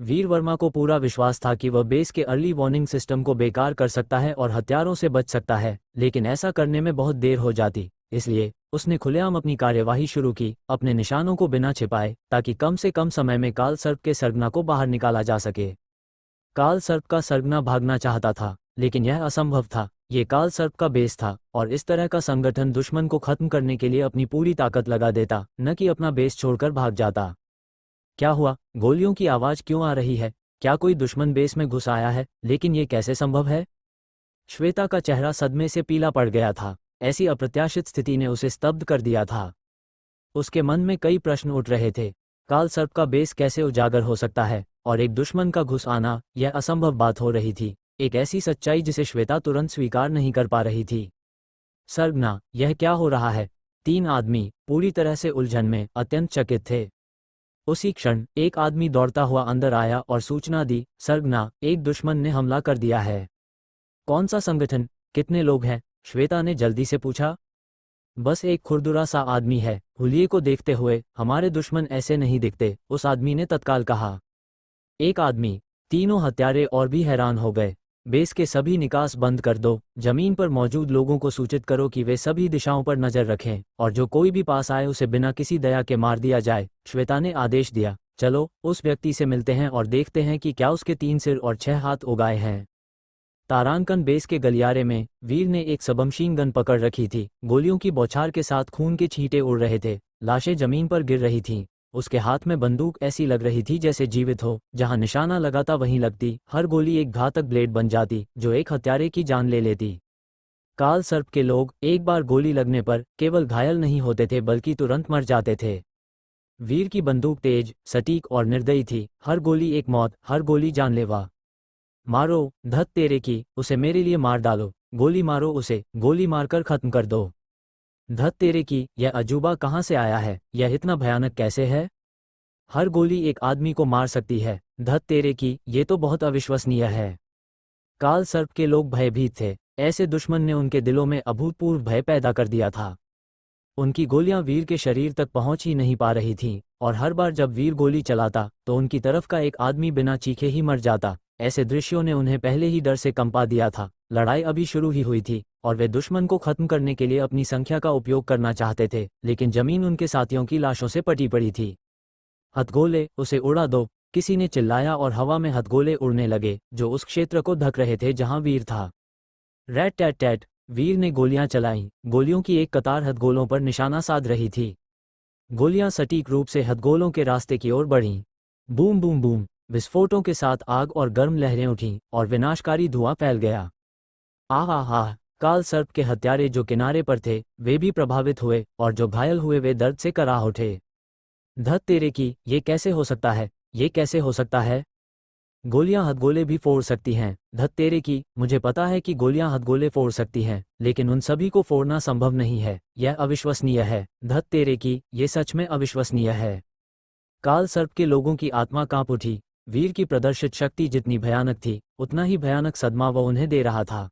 वीर वर्मा को पूरा विश्वास था कि वह बेस के अर्ली वार्निंग सिस्टम को बेकार कर सकता है और हत्यारों से बच सकता है, लेकिन ऐसा करने में बहुत देर हो जाती। इसलिए उसने खुलेआम अपनी कार्यवाही शुरू की, अपने निशानों को बिना छिपाए, ताकि कम से कम समय में काल सर्प के सरगना को बाहर निकाला जा सके। काल सर्प का सरगना भागना चाहता था, लेकिन यह असंभव था। ये काल सर्प का बेस था, और इस तरह का संगठन दुश्मन को खत्म करने के लिए अपनी पूरी ताकत लगा देता, न कि अपना बेस छोड़कर भाग जाता। क्या हुआ? गोलियों की आवाज क्यों आ रही है? क्या कोई दुश्मन बेस में घुस आया है? लेकिन ये कैसे संभव है? श्वेता का चेहरा सदमे से पीला पड़ गया था। ऐसी अप्रत्याशित स्थिति ने उसे स्तब्ध कर दिया था। उसके मन में कई प्रश्न उठ रहे थे। काल सर्प का बेस कैसे उजागर हो सकता है, और एक दुश्मन का घुस आना, यह असंभव बात हो रही थी। एक ऐसी सच्चाई जिसे श्वेता तुरंत स्वीकार नहीं कर पा रही थी। सरगना, यह क्या हो रहा है? 3 आदमी पूरी तरह से उलझन में, अत्यंत चकित थे। उसी क्षण एक आदमी दौड़ता हुआ अंदर आया और सूचना दी, सरगना, एक दुश्मन ने हमला कर दिया है। कौन सा संगठन? कितने लोग हैं? श्वेता ने जल्दी से पूछा। बस एक खुरदुरा सा आदमी है, हुलिये को देखते हुए। हमारे दुश्मन ऐसे नहीं दिखते, उस आदमी ने तत्काल कहा। एक आदमी। तीनों हत्यारे और भी हैरान हो गए। बेस के सभी निकास बंद कर दो, जमीन पर मौजूद लोगों को सूचित करो कि वे सभी दिशाओं पर नजर रखें, और जो कोई भी पास आए उसे बिना किसी दया के मार दिया जाए। श्वेता ने आदेश दिया। चलो उस व्यक्ति से मिलते हैं और देखते हैं कि क्या उसके 3 सिर और 6 हाथ उगाए हैं। तारांकन बेस के गलियारे में वीर ने एक सबमशीन गन पकड़ रखी थी। गोलियों की बौछार के साथ खून के छींटे उड़ रहे थे, लाशें जमीन पर गिर रही थीं। उसके हाथ में बंदूक ऐसी लग रही थी जैसे जीवित हो, जहां निशाना लगाता वहीं लगती। हर गोली एक घातक ब्लेड बन जाती, जो एक हत्यारे की जान ले लेती। काल सर्प के लोग एक बार गोली लगने पर केवल घायल नहीं होते थे, बल्कि तुरंत मर जाते थे। वीर की बंदूक तेज, सटीक और निर्दयी थी। हर गोली एक मौत, हर गोली जानलेवा। मारो, धत तेरे की, उसे मेरे लिए मार डालो। गोली मारो उसे, गोली मारकर खत्म कर दो। धत तेरे की, यह अजूबा कहाँ से आया है? यह इतना भयानक कैसे है? हर गोली एक आदमी को मार सकती है। धत तेरे की, ये तो बहुत अविश्वसनीय है। काल सर्प के लोग भयभीत थे। ऐसे दुश्मन ने उनके दिलों में अभूतपूर्व भय पैदा कर दिया था। उनकी गोलियां वीर के शरीर तक पहुंच ही नहीं पा रही थीं, और हर बार जब वीर गोली चलाता तो उनकी तरफ का एक आदमी बिना चीखे ही मर जाता। ऐसे दृश्यों ने उन्हें पहले ही डर से कंपा दिया था। लड़ाई अभी शुरू ही हुई थी, और वे दुश्मन को खत्म करने के लिए अपनी संख्या का उपयोग करना चाहते थे, लेकिन जमीन उनके साथियों की लाशों से पटी पड़ी थी। हथगोले, उसे उड़ा दो, किसी ने चिल्लाया, और हवा में हथगोले उड़ने लगे, जो उस क्षेत्र को ढक रहे थे जहां वीर था। रैट टैट टैट, वीर ने गोलियां चलाईं। गोलियों की एक कतार हथगोलों पर निशाना साध रही थी। गोलियां सटीक रूप से हथगोलों के रास्ते की ओर बढ़ीं। बूम बूम बूम, विस्फोटों के साथ आग और गर्म लहरें उठीं, और विनाशकारी धुआं फैल गया। आह आह आह! काल सर्प के हत्यारे जो किनारे पर थे, वे भी प्रभावित हुए, और जो घायल हुए वे दर्द से कराह उठे। धत तेरे की, ये कैसे हो सकता है? ये कैसे हो सकता है? गोलियां हथगोले भी फोड़ सकती हैं। धत तेरे की, मुझे पता है कि गोलियां हथगोले फोड़ सकती हैं, लेकिन उन सभी को फोड़ना संभव नहीं है। यह अविश्वसनीय है। धत तेरे की, ये सच में अविश्वसनीय है। काल सर्प के लोगों की आत्मा कांप उठी। वीर की प्रदर्शित शक्ति जितनी भयानक थी, उतना ही भयानक सदमा वह उन्हें दे रहा था।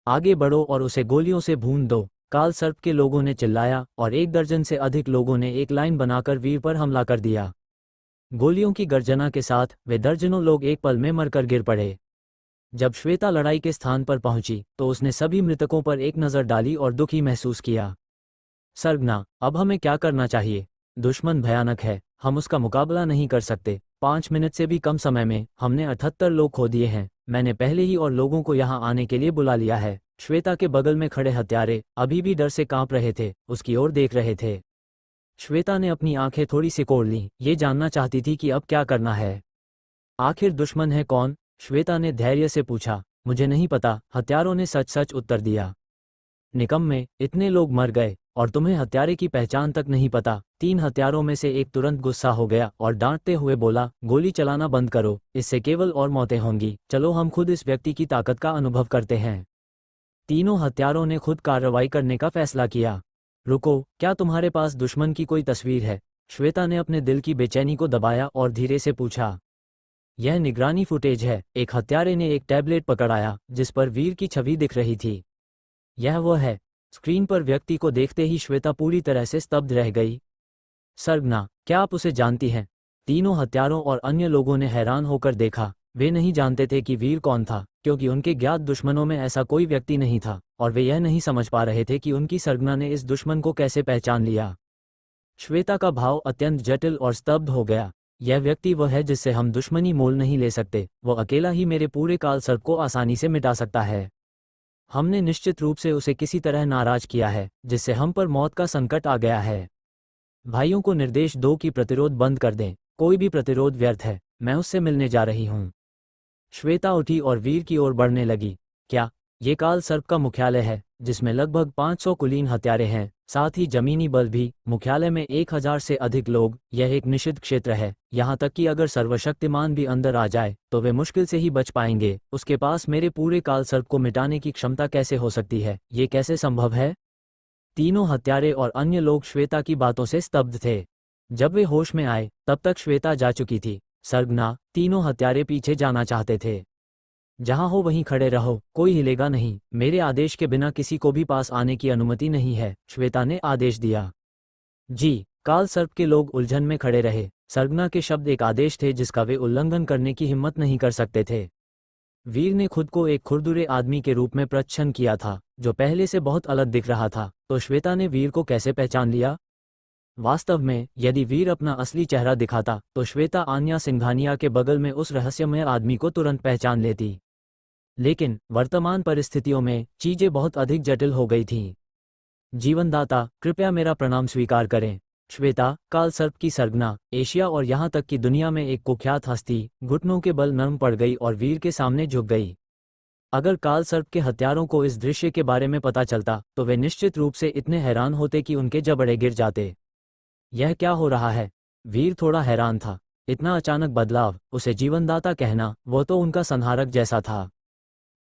आगे बढ़ो और उसे गोलियों से भून दो, काल सर्प के लोगों ने चिल्लाया, और 1 दर्जन से अधिक लोगों ने एक लाइन बनाकर वीर पर हमला कर दिया। गोलियों की गर्जना के साथ वे दर्जनों लोग एक पल में मरकर गिर पड़े। जब श्वेता लड़ाई के स्थान पर पहुंची तो उसने सभी मृतकों पर एक नज़र डाली और दुखी महसूस किया। सरगना, अब हमें क्या करना चाहिए? दुश्मन भयानक है, हम उसका मुकाबला नहीं कर सकते। 5 मिनट से भी कम समय में हमने 78 लोग खो दिए हैं। मैंने पहले ही और लोगों को यहाँ आने के लिए बुला लिया है। श्वेता के बगल में खड़े हत्यारे अभी भी डर से कांप रहे थे, उसकी ओर देख रहे थे। श्वेता ने अपनी आंखें थोड़ी सिकोड़ लीं, ये जानना चाहती थी कि अब क्या करना है। आखिर दुश्मन है कौन? श्वेता ने धैर्य से पूछा। मुझे नहीं पता, हत्यारों ने सच सच उत्तर दिया। निकम्मे, इतने लोग मर गए, और तुम्हें हत्यारे की पहचान तक नहीं पता। 3 हत्यारों में से एक तुरंत गुस्सा हो गया और डांटते हुए बोला, गोली चलाना बंद करो, इससे केवल और मौतें होंगी। चलो हम खुद इस व्यक्ति की ताकत का अनुभव करते हैं। तीनों हत्यारों ने खुद कार्रवाई करने का फैसला किया। रुको, क्या तुम्हारे पास दुश्मन की कोई तस्वीर है? श्वेता ने अपने दिल की बेचैनी को दबाया और धीरे से पूछा। यह निगरानी फुटेज है। एक हत्यारे ने एक टैबलेट पकड़ाया जिस पर वीर की छवि दिख रही थी। यह वो है। स्क्रीन पर व्यक्ति को देखते ही श्वेता पूरी तरह से स्तब्ध रह गई। सरगना, क्या आप उसे जानती हैं? तीनों हत्यारों और अन्य लोगों ने हैरान होकर देखा। वे नहीं जानते थे कि वीर कौन था, क्योंकि उनके ज्ञात दुश्मनों में ऐसा कोई व्यक्ति नहीं था, और वे यह नहीं समझ पा रहे थे कि उनकी सरगना ने इस दुश्मन को कैसे पहचान लिया। श्वेता का भाव अत्यंत जटिल और स्तब्ध हो गया। यह व्यक्ति वह है जिससे हम दुश्मनी मोल नहीं ले सकते, वो अकेला ही मेरे पूरे काल सर्प को आसानी से मिटा सकता है। हमने निश्चित रूप से उसे किसी तरह नाराज किया है, जिससे हम पर मौत का संकट आ गया है। भाइयों को निर्देश दो कि प्रतिरोध बंद कर दें, कोई भी प्रतिरोध व्यर्थ है, मैं उससे मिलने जा रही हूँ। श्वेता उठी और वीर की ओर बढ़ने लगी। क्या ये काल सर्प का मुख्यालय है, जिसमें लगभग 500 कुलीन हत्यारे हैं, साथ ही जमीनी बल भी। मुख्यालय में 1000 से अधिक लोग। यह एक निषिद्ध क्षेत्र है, यहाँ तक कि अगर सर्वशक्तिमान भी अंदर आ जाए तो वे मुश्किल से ही बच पाएंगे। उसके पास मेरे पूरे काल सर्प को मिटाने की क्षमता कैसे हो सकती है? ये कैसे संभव है? तीनों हत्यारे और अन्य लोग श्वेता की बातों से स्तब्ध थे। जब वे होश में आए तब तक श्वेता जा चुकी थी। सरगना, तीनों हत्यारे पीछे जाना चाहते थे। जहां हो वहीं खड़े रहो, कोई हिलेगा नहीं। मेरे आदेश के बिना किसी को भी पास आने की अनुमति नहीं है, श्वेता ने आदेश दिया। जी। काल सर्प के लोग उलझन में खड़े रहे। सरगना के शब्द एक आदेश थे जिसका वे उल्लंघन करने की हिम्मत नहीं कर सकते थे। वीर ने खुद को एक खुरदुरे आदमी के रूप में प्रच्छन्न किया था, जो पहले से बहुत अलग दिख रहा था। तो श्वेता ने वीर को कैसे पहचान लिया? वास्तव में यदि वीर अपना असली चेहरा दिखाता तो श्वेता आन्या सिंघानिया के बगल में उस रहस्यमय आदमी को तुरंत पहचान लेती। लेकिन वर्तमान परिस्थितियों में चीजें बहुत अधिक जटिल हो गई थीं। जीवनदाता, कृपया मेरा प्रणाम स्वीकार करें। श्वेता, काल सर्प की सरगना, एशिया और यहाँ तक कि दुनिया में एक कुख्यात हस्ती, घुटनों के बल नरम पड़ गई और वीर के सामने झुक गई। अगर काल सर्प के हत्यारों को इस दृश्य के बारे में पता चलता तो वे निश्चित रूप से इतने हैरान होते कि उनके जबड़े गिर जाते। यह क्या हो रहा है? वीर थोड़ा हैरान था। इतना अचानक बदलाव, उसे जीवनदाता कहना, वो तो उनका संहारक जैसा था।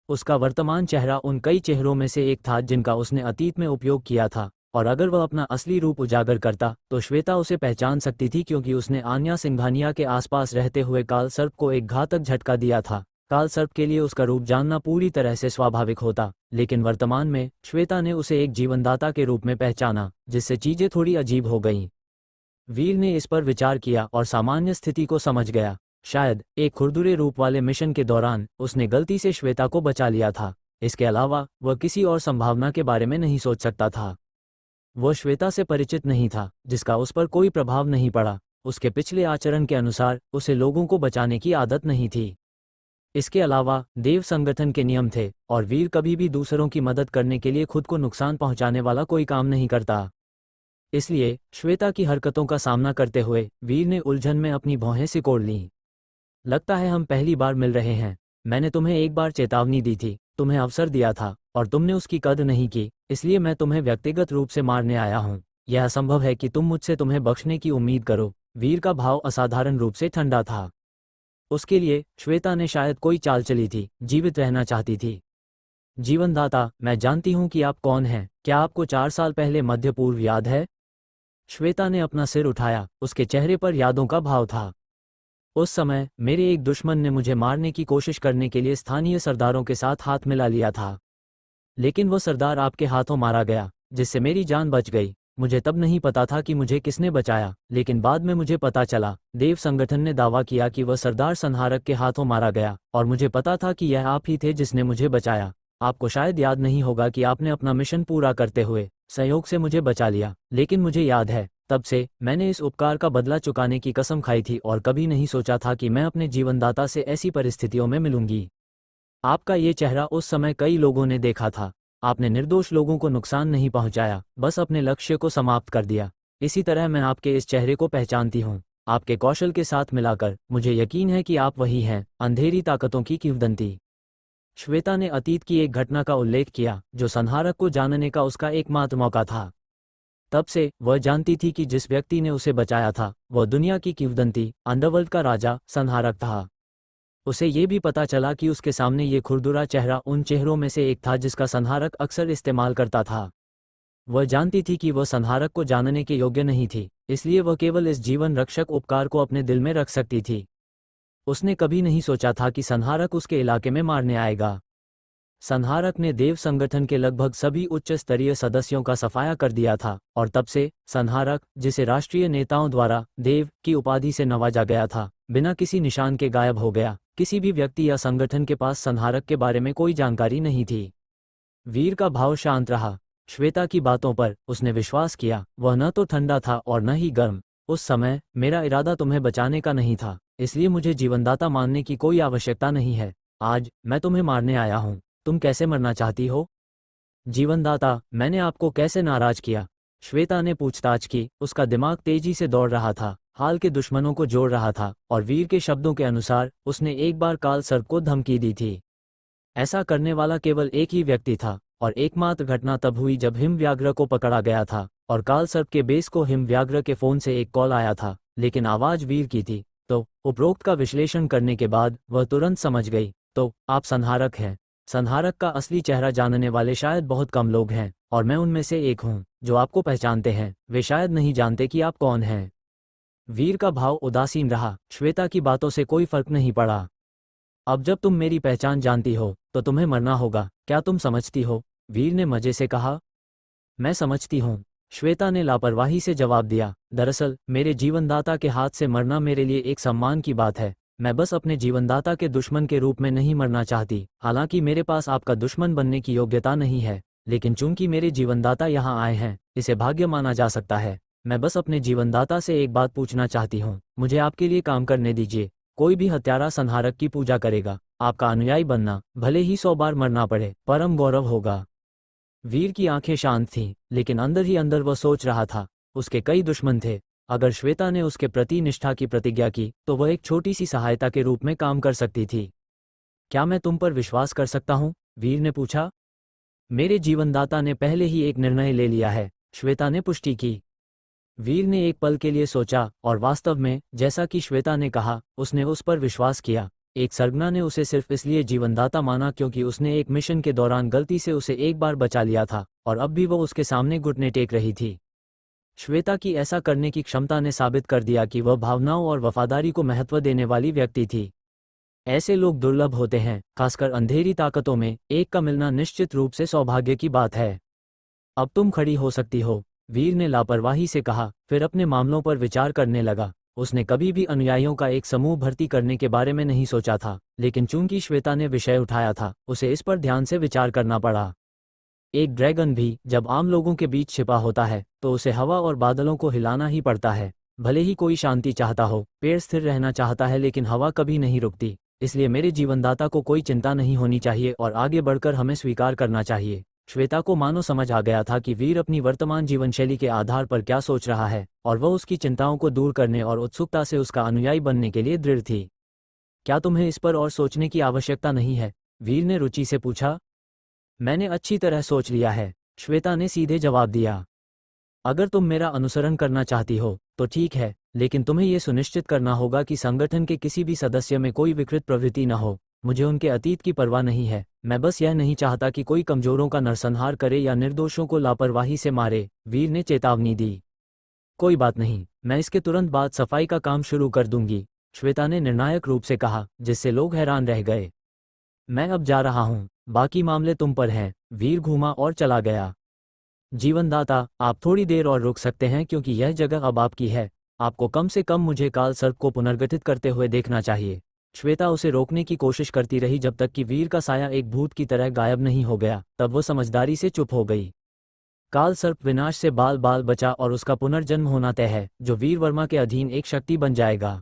उसका वर्तमान चेहरा उन कई चेहरों में से एक था जिनका उसने अतीत में उपयोग किया था, और अगर वह अपना असली रूप उजागर करता तो श्वेता उसे पहचान सकती थी, क्योंकि उसने आन्या सिंघानिया के आसपास रहते हुए काल सर्प को एक घातक झटका दिया था। काल सर्प के लिए उसका रूप जानना पूरी तरह से स्वाभाविक होता, लेकिन वर्तमान में श्वेता ने उसे एक जीवनदाता के रूप में पहचाना, जिससे चीजें थोड़ी अजीब हो गईं। वीर ने इस पर विचार किया और सामान्य स्थिति को समझ गया। शायद एक खुरदुरे रूप वाले मिशन के दौरान उसने गलती से श्वेता को बचा लिया था। इसके अलावा वह किसी और संभावना के बारे में नहीं सोच सकता था। वह श्वेता से परिचित नहीं था, जिसका उस पर कोई प्रभाव नहीं पड़ा। उसके पिछले आचरण के अनुसार उसे लोगों को बचाने की आदत नहीं थी। इसके अलावा देव संगठन के नियम थे, और वीर कभी भी दूसरों की मदद करने के लिए खुद को नुकसान पहुंचाने वाला कोई काम नहीं करता। इसलिए श्वेता की हरकतों का सामना करते हुए वीर ने उलझन में अपनी भौहें सिकोड़ लीं। लगता है हम पहली बार मिल रहे हैं। मैंने तुम्हें एक बार चेतावनी दी थी, तुम्हें अवसर दिया था, और तुमने उसकी कद्र नहीं की, इसलिए मैं तुम्हें व्यक्तिगत रूप से मारने आया हूँ। यह असंभव है कि तुम मुझसे तुम्हें बख्शने की उम्मीद करो। वीर का भाव असाधारण रूप से ठंडा था। उसके लिए श्वेता ने शायद कोई चाल चली थी, जीवित रहना चाहती थी। जीवनदाता, मैं जानती हूँ कि आप कौन हैं। क्या आपको 4 साल पहले मध्य पूर्व याद है? श्वेता ने अपना सिर उठाया, उसके चेहरे पर यादों का भाव था। उस समय मेरे एक दुश्मन ने मुझे मारने की कोशिश करने के लिए स्थानीय सरदारों के साथ हाथ मिला लिया था, लेकिन वो सरदार आपके हाथों मारा गया, जिससे मेरी जान बच गई। मुझे तब नहीं पता था कि मुझे किसने बचाया, लेकिन बाद में मुझे पता चला। देव संगठन ने दावा किया कि वह सरदार संहारक के हाथों मारा गया, और मुझे पता था कि यह आप ही थे जिसने मुझे बचाया। आपको शायद याद नहीं होगा कि आपने अपना मिशन पूरा करते हुए संयोग से मुझे बचा लिया, लेकिन मुझे याद है। तब से मैंने इस उपकार का बदला चुकाने की कसम खाई थी, और कभी नहीं सोचा था कि मैं अपने जीवनदाता से ऐसी परिस्थितियों में मिलूंगी। आपका ये चेहरा उस समय कई लोगों ने देखा था। आपने निर्दोष लोगों को नुकसान नहीं पहुंचाया, बस अपने लक्ष्य को समाप्त कर दिया। इसी तरह मैं आपके इस चेहरे को पहचानती हूँ। आपके कौशल के साथ मिलाकर मुझे यकीन है कि आप वही हैं, अंधेरी ताकतों की किंवदंती। श्वेता ने अतीत की एक घटना का उल्लेख किया, जो संहारक को जानने का उसका एकमात्र मौका था। तब से वह जानती थी कि जिस व्यक्ति ने उसे बचाया था वह दुनिया की किंवदंती, अंडरवर्ल्ड का राजा, संहारक था। उसे ये भी पता चला कि उसके सामने ये खुरदुरा चेहरा उन चेहरों में से एक था जिसका संहारक अक्सर इस्तेमाल करता था। वह जानती थी कि वह संहारक को जानने के योग्य नहीं थी, इसलिए वह केवल इस जीवन रक्षक उपकार को अपने दिल में रख सकती थी। उसने कभी नहीं सोचा था कि संहारक उसके इलाके में मारने आएगा। संहारक ने देव संगठन के लगभग सभी उच्च स्तरीय सदस्यों का सफाया कर दिया था और तब से संहारक, जिसे राष्ट्रीय नेताओं द्वारा देव की उपाधि से नवाजा गया था, बिना किसी निशान के गायब हो गया। किसी भी व्यक्ति या संगठन के पास संहारक के बारे में कोई जानकारी नहीं थी। वीर का भाव शांत रहा। श्वेता की बातों पर उसने विश्वास किया। वह न तो ठंडा था और न ही गर्म। उस समय मेरा इरादा तुम्हें बचाने का नहीं था, इसलिए मुझे जीवनदाता मानने की कोई आवश्यकता नहीं है। आज मैं तुम्हें मारने आया हूँ। तुम कैसे मरना चाहती हो? जीवनदाता, मैंने आपको कैसे नाराज किया? श्वेता ने पूछताछ की। उसका दिमाग तेजी से दौड़ रहा था, हाल के दुश्मनों को जोड़ रहा था और वीर के शब्दों के अनुसार उसने एक बार काल सर्प को धमकी दी थी। ऐसा करने वाला केवल एक ही व्यक्ति था और एकमात्र घटना तब हुई जब हिमव्याघ्र को पकड़ा गया था और काल सर्प के बेस को हिमव्याघ्र के फोन से एक कॉल आया था, लेकिन आवाज वीर की थी। तो उपरोक्त का विश्लेषण करने के बाद वह तुरंत समझ गई। तो आप संहारक हैं। संहारक का असली चेहरा जानने वाले शायद बहुत कम लोग हैं और मैं उनमें से एक हूं जो आपको पहचानते हैं। वे शायद नहीं जानते कि आप कौन हैं। वीर का भाव उदासीन रहा। श्वेता की बातों से कोई फर्क नहीं पड़ा। अब जब तुम मेरी पहचान जानती हो तो तुम्हें मरना होगा, क्या तुम समझती हो? वीर ने मजे से कहा। मैं समझती हूँ, श्वेता ने लापरवाही से जवाब दिया। दरअसल मेरे जीवनदाता के हाथ से मरना मेरे लिए एक सम्मान की बात है। मैं बस अपने जीवनदाता के दुश्मन के रूप में नहीं मरना चाहती। हालांकि मेरे पास आपका दुश्मन बनने की योग्यता नहीं है, लेकिन चूंकि मेरे जीवनदाता यहाँ आए हैं, इसे भाग्य माना जा सकता है। मैं बस अपने जीवनदाता से एक बात पूछना चाहती हूँ, मुझे आपके लिए काम करने दीजिए। कोई भी हत्यारा संहारक की पूजा करेगा। आपका अनुयायी बनना, भले ही 100 बार मरना पड़े, परम गौरव होगा। वीर की आंखें शांत थीं, लेकिन अंदर ही अंदर वह सोच रहा था, उसके कई दुश्मन थे। अगर श्वेता ने उसके प्रति निष्ठा की प्रतिज्ञा की तो वह एक छोटी सी सहायता के रूप में काम कर सकती थी। क्या मैं तुम पर विश्वास कर सकता हूँ? वीर ने पूछा। मेरे जीवनदाता ने पहले ही एक निर्णय ले लिया है, श्वेता ने पुष्टि की। वीर ने एक पल के लिए सोचा और वास्तव में, जैसा कि श्वेता ने कहा, उसने उस पर विश्वास किया। एक सरगना ने उसे सिर्फ इसलिए जीवनदाता माना क्योंकि उसने एक मिशन के दौरान गलती से उसे एक बार बचा लिया था और अब भी वो उसके सामने घुटने टेक रही थी। श्वेता की ऐसा करने की क्षमता ने साबित कर दिया कि वह भावनाओं और वफादारी को महत्व देने वाली व्यक्ति थी। ऐसे लोग दुर्लभ होते हैं, खासकर अंधेरी ताकतों में एक का मिलना निश्चित रूप से सौभाग्य की बात है। अब तुम खड़ी हो सकती हो, वीर ने लापरवाही से कहा, फिर अपने मामलों पर विचार करने लगा। उसने कभी भी अनुयायियों का एक समूह भर्ती करने के बारे में नहीं सोचा था, लेकिन चूंकि श्वेता ने विषय उठाया था, उसे इस पर ध्यान से विचार करना पड़ा। एक ड्रैगन भी जब आम लोगों के बीच छिपा होता है तो उसे हवा और बादलों को हिलाना ही पड़ता है। भले ही कोई शांति चाहता हो, पेड़ स्थिर रहना चाहता है, लेकिन हवा कभी नहीं रुकती। इसलिए मेरे जीवनदाता को कोई चिंता नहीं होनी चाहिए और आगे बढ़कर हमें स्वीकार करना चाहिए। श्वेता को मानो समझ आ गया था कि वीर अपनी वर्तमान जीवनशैली के आधार पर क्या सोच रहा है और वह उसकी चिंताओं को दूर करने और उत्सुकता से उसका अनुयायी बनने के लिए दृढ़ थी। क्या तुम्हें इस पर और सोचने की आवश्यकता नहीं है? वीर ने रुचि से पूछा। मैंने अच्छी तरह सोच लिया है, श्वेता ने सीधे जवाब दिया। अगर तुम मेरा अनुसरण करना चाहती हो तो ठीक है, लेकिन तुम्हें यह सुनिश्चित करना होगा कि संगठन के किसी भी सदस्य में कोई विकृत प्रवृत्ति न हो। मुझे उनके अतीत की परवाह नहीं है। मैं बस यह नहीं चाहता कि कोई कमजोरों का नरसंहार करे या निर्दोषों को लापरवाही से मारे, वीर ने चेतावनी दी। कोई बात नहीं, मैं इसके तुरंत बाद सफाई का काम शुरू कर दूंगी, श्वेता ने निर्णायक रूप से कहा, जिससे लोग हैरान रह गए। मैं अब जा रहा हूं, बाकी मामले तुम पर हैं। वीर घूमा और चला गया। जीवनदाता, आप थोड़ी देर और रुक सकते हैं क्योंकि यह जगह अब आपकी है। आपको कम से कम मुझे काल सर्प को पुनर्गठित करते हुए देखना चाहिए। श्वेता उसे रोकने की कोशिश करती रही जब तक कि वीर का साया एक भूत की तरह गायब नहीं हो गया। तब वो समझदारी से चुप हो गई। काल सर्प विनाश से बाल बाल बचा और उसका पुनर्जन्म होना तय है, जो वीर वर्मा के अधीन एक शक्ति बन जाएगा।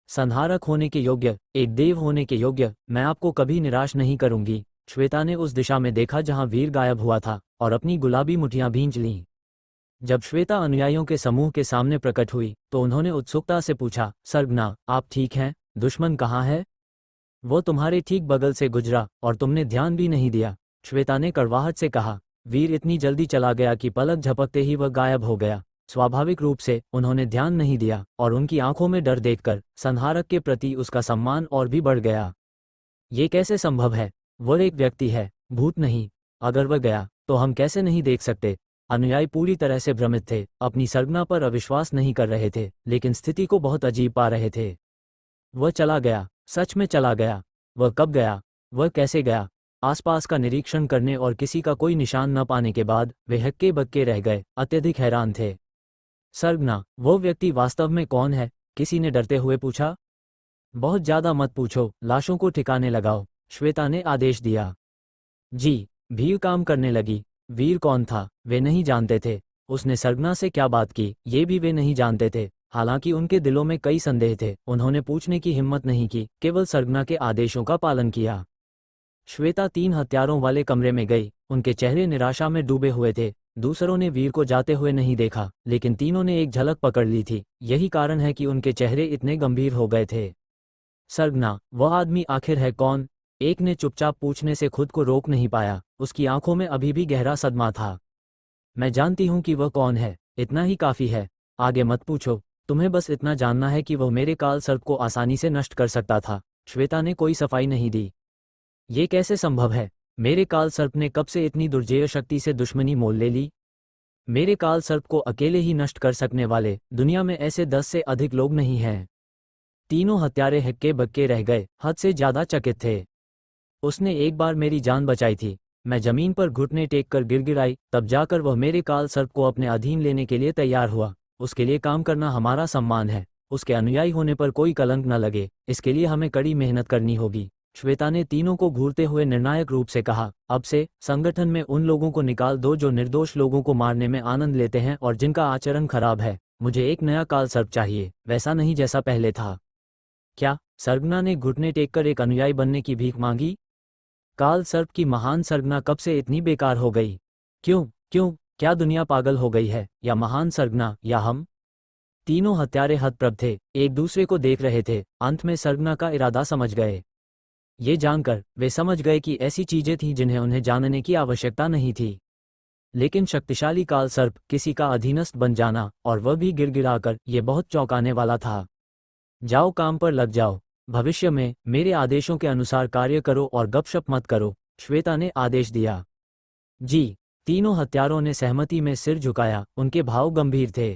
संहारक होने के योग्य, एक देव होने के योग्य। मैं आपको कभी निराश नहीं करूंगी। श्वेता ने उस दिशा में देखा जहां वीर गायब हुआ था और अपनी गुलाबी मुठियां भींच लीं। जब श्वेता अनुयायियों के समूह के सामने प्रकट हुई तो उन्होंने उत्सुकता से पूछा, सरगना, आप ठीक हैं? दुश्मन कहाँ है? वो तुम्हारे ठीक बगल से गुजरा और तुमने ध्यान भी नहीं दिया, श्वेता ने कड़वाहट से कहा। वीर इतनी जल्दी चला गया कि पलक झपकते ही वह गायब हो गया। स्वाभाविक रूप से उन्होंने ध्यान नहीं दिया और उनकी आंखों में डर देखकर संहारक के प्रति उसका सम्मान और भी बढ़ गया। ये कैसे संभव है? वह एक व्यक्ति है, भूत नहीं। अगर वह गया तो हम कैसे नहीं देख सकते? अनुयायी पूरी तरह से भ्रमित थे, अपनी सरगना पर अविश्वास नहीं कर रहे थे, लेकिन स्थिति को बहुत अजीब पा रहे थे। वह चला गया, सच में चला गया। वह कब गया? वह कैसे गया? आसपास का निरीक्षण करने और किसी का कोई निशान न पाने के बाद वे हक्के बक्के रह गए, अत्यधिक हैरान थे। सरगना, वो व्यक्ति वास्तव में कौन है? किसी ने डरते हुए पूछा। बहुत ज्यादा मत पूछो, लाशों को ठिकाने लगाओ, श्वेता ने आदेश दिया। जी। भीड़ काम करने लगी। वीर कौन था? वे नहीं जानते थे। उसने सरगना से क्या बात की, ये भी वे नहीं जानते थे। हालांकि उनके दिलों में कई संदेह थे, उन्होंने पूछने की हिम्मत नहीं की, केवल सरगना के आदेशों का पालन किया। श्वेता 3 हत्यारों वाले कमरे में गई। उनके चेहरे निराशा में डूबे हुए थे। दूसरों ने वीर को जाते हुए नहीं देखा, लेकिन तीनों ने एक झलक पकड़ ली थी। यही कारण है कि उनके चेहरे इतने गंभीर हो गए थे। सरगना, वह आदमी आखिर है कौन? एक ने चुपचाप पूछने से खुद को रोक नहीं पाया। उसकी आंखों में अभी भी गहरा सदमा था। मैं जानती हूं कि वह कौन है, इतना ही काफी है। आगे मत पूछो। तुम्हें बस इतना जानना है कि वह मेरे काल सर्प को आसानी से नष्ट कर सकता था। श्वेता ने कोई सफाई नहीं दी। ये कैसे संभव है? मेरे काल सर्प ने कब से इतनी दुर्जेय शक्ति से दुश्मनी मोल ले ली? मेरे काल सर्प को अकेले ही नष्ट कर सकने वाले दुनिया में ऐसे 10 से अधिक लोग नहीं हैं। तीनों हत्यारे हक्के बक्के रह गए, हद से ज्यादा चकित थे। उसने एक बार मेरी जान बचाई थी। मैं जमीन पर घुटने टेक कर गिड़गिड़ाई, तब जाकर वह मेरे काल सर्प को अपने अधीन लेने के लिए तैयार हुआ। उसके लिए काम करना हमारा सम्मान है। उसके अनुयायी होने पर कोई कलंक न लगे, इसके लिए हमें कड़ी मेहनत करनी होगी। श्वेता ने तीनों को घूरते हुए निर्णायक रूप से कहा। अब से संगठन में उन लोगों को निकाल दो जो निर्दोष लोगों को मारने में आनंद लेते हैं और जिनका आचरण खराब है। मुझे एक नया काल सर्प चाहिए, वैसा नहीं जैसा पहले था। क्या? सरगना ने घुटने टेककर एक अनुयायी बनने की भीख मांगी। काल सर्प की महान सरगना कब से इतनी बेकार हो गई? क्यों क्यों? क्या दुनिया पागल हो गई है? या महान सरगना या हम? तीनों हत्यारे हतप्रभ थे, एक दूसरे को देख रहे थे। अंत में सरगना का इरादा समझ गए। ये जानकर वे समझ गए कि ऐसी चीजें थीं जिन्हें उन्हें जानने की आवश्यकता नहीं थी। लेकिन शक्तिशाली काल सर्प, किसी का अधीनस्थ बन जाना, और वह भी गिड़गिड़ाकर, ये बहुत चौंकाने वाला था। जाओ, काम पर लग जाओ। भविष्य में मेरे आदेशों के अनुसार कार्य करो और गपशप मत करो, श्वेता ने आदेश दिया। जी। तीनों हत्यारों ने सहमति में सिर झुकाया, उनके भाव गंभीर थे।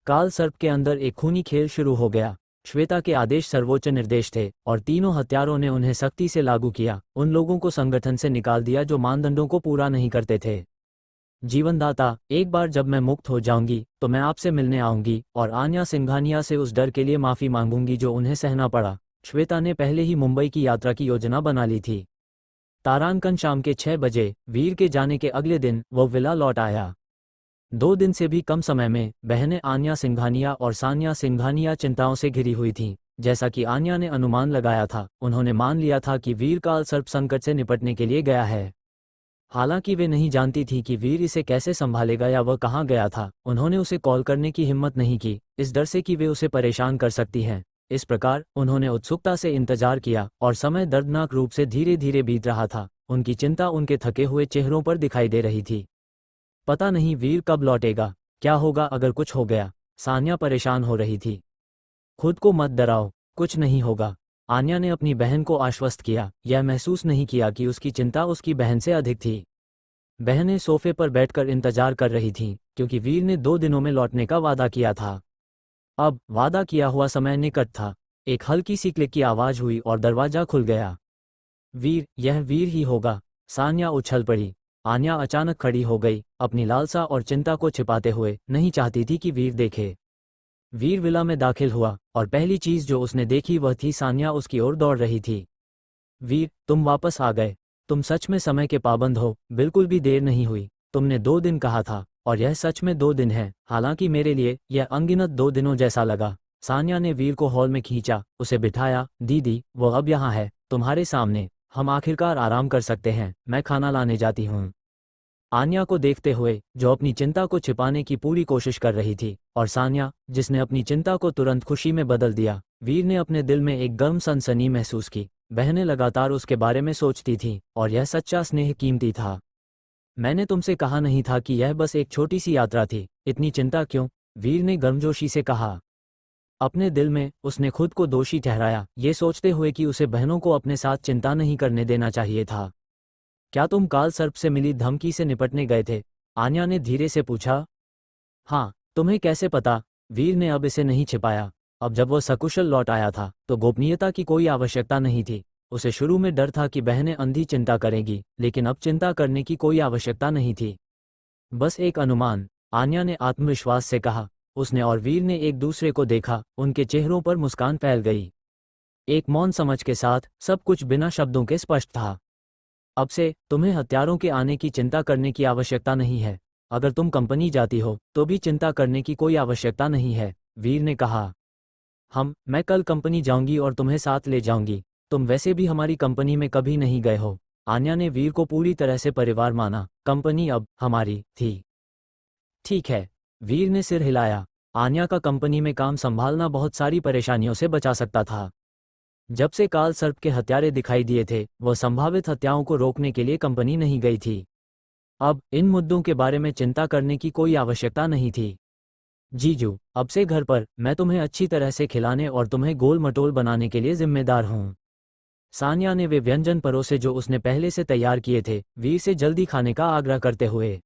काल सर्प के अंदर एक खूनी खेल शुरू हो गया। श्वेता के आदेश सर्वोच्च निर्देश थे और तीनों हत्यारों ने उन्हें सख्ती से लागू किया। उन लोगों को संगठन से निकाल दिया जो मानदंडों को पूरा नहीं करते थे। जीवनदाता, एक बार जब मैं मुक्त हो जाऊंगी तो मैं आपसे मिलने आऊंगी और आन्या सिंघानिया से उस डर के लिए माफी मांगूंगी जो उन्हें सहना पड़ा। श्वेता ने पहले ही मुंबई की यात्रा की योजना बना ली थी। तारांकन शाम के 6 बजे, वीर के जाने के अगले दिन, वो विला लौट आया। 2 दिन से भी कम समय में बहनें आन्या सिंघानिया और सान्या सिंघानिया चिंताओं से घिरी हुई थीं। जैसा कि आन्या ने अनुमान लगाया था, उन्होंने मान लिया था कि वीर काल सर्प संकट से निपटने के लिए गया है। हालांकि वे नहीं जानती थी कि वीर इसे कैसे संभालेगा या वह कहाँ गया था। उन्होंने उसे कॉल करने की हिम्मत नहीं की, इस डर से कि वे उसे परेशान कर सकती हैं। इस प्रकार उन्होंने उत्सुकता से इंतजार किया और समय दर्दनाक रूप से धीरे धीरे बीत रहा था। उनकी चिंता उनके थके हुए चेहरों पर दिखाई दे रही थी। पता नहीं वीर कब लौटेगा, क्या होगा अगर कुछ हो गया। सान्या परेशान हो रही थी। खुद को मत डराओ, कुछ नहीं होगा, आन्या ने अपनी बहन को आश्वस्त किया। यह महसूस नहीं किया कि उसकी चिंता उसकी बहन से अधिक थी। बहनें सोफे पर बैठकर इंतजार कर रही थीं, क्योंकि वीर ने 2 दिनों में लौटने का वादा किया था। अब वादा किया हुआ समय निकट था। एक हल्की सी क्लिक की आवाज हुई और दरवाजा खुल गया। वीर, यह वीर ही होगा। सान्या उछल पड़ी। आन्या अचानक खड़ी हो गई, अपनी लालसा और चिंता को छिपाते हुए। नहीं चाहती थी कि वीर देखे। वीर विला में दाखिल हुआ और पहली चीज जो उसने देखी वह थी सान्या उसकी ओर दौड़ रही थी। वीर, तुम वापस आ गए। तुम सच में समय के पाबंद हो, बिल्कुल भी देर नहीं हुई। तुमने 2 दिन कहा था और यह सच में 2 दिन है। हालांकि मेरे लिए यह अनगिनत 2 दिनों जैसा लगा। सान्या ने वीर को हॉल में खींचा, उसे बिठाया। दीदी, वो अब यहाँ है, तुम्हारे सामने। हम आखिरकार आराम कर सकते हैं, मैं खाना लाने जाती हूँ। आन्या को देखते हुए, जो अपनी चिंता को छिपाने की पूरी कोशिश कर रही थी, और सान्या, जिसने अपनी चिंता को तुरंत खुशी में बदल दिया, वीर ने अपने दिल में एक गर्म सनसनी महसूस की। बहनें लगातार उसके बारे में सोचती थीं और यह सच्चा स्नेह कीमती था। मैंने तुमसे कहा नहीं था कि यह बस एक छोटी सी यात्रा थी, इतनी चिंता क्यों? वीर ने गर्मजोशी से कहा। अपने दिल में उसने खुद को दोषी ठहराया, ये सोचते हुए कि उसे बहनों को अपने साथ चिंता नहीं करने देना चाहिए था। क्या तुम काल सर्प से मिली धमकी से निपटने गए थे? आन्या ने धीरे से पूछा। हाँ। तुम्हें कैसे पता? वीर ने अब इसे नहीं छिपाया। अब जब वह सकुशल लौट आया था तो गोपनीयता की कोई आवश्यकता नहीं थी। उसे शुरू में डर था कि बहनें अंधी चिंता करेंगी, लेकिन अब चिंता करने की कोई आवश्यकता नहीं थी। बस एक अनुमान, आन्या ने आत्मविश्वास से कहा। उसने और वीर ने एक दूसरे को देखा, उनके चेहरों पर मुस्कान फैल गई। एक मौन समझ के साथ सब कुछ बिना शब्दों के स्पष्ट था। अब से तुम्हें हत्यारों के आने की चिंता करने की आवश्यकता नहीं है। अगर तुम कंपनी जाती हो तो भी चिंता करने की कोई आवश्यकता नहीं है, वीर ने कहा। मैं कल कंपनी जाऊंगी और तुम्हें साथ ले जाऊंगी। तुम वैसे भी हमारी कंपनी में कभी नहीं गए हो। आन्या ने वीर को पूरी तरह से परिवार माना। कंपनी अब हमारी थी। ठीक है, वीर ने सिर हिलाया। आन्या का कंपनी में काम संभालना बहुत सारी परेशानियों से बचा सकता था। जब से काल सर्प के हत्यारे दिखाई दिए थे, वह संभावित हत्याओं को रोकने के लिए कंपनी नहीं गई थी। अब इन मुद्दों के बारे में चिंता करने की कोई आवश्यकता नहीं थी। जीजू, अब से घर पर मैं तुम्हें अच्छी तरह से खिलाने और तुम्हें गोल मटोल बनाने के लिए जिम्मेदार हूँ। सान्या ने वे व्यंजन परोसे जो उसने पहले से तैयार किए थे, वीर से जल्दी खाने का आग्रह करते हुए।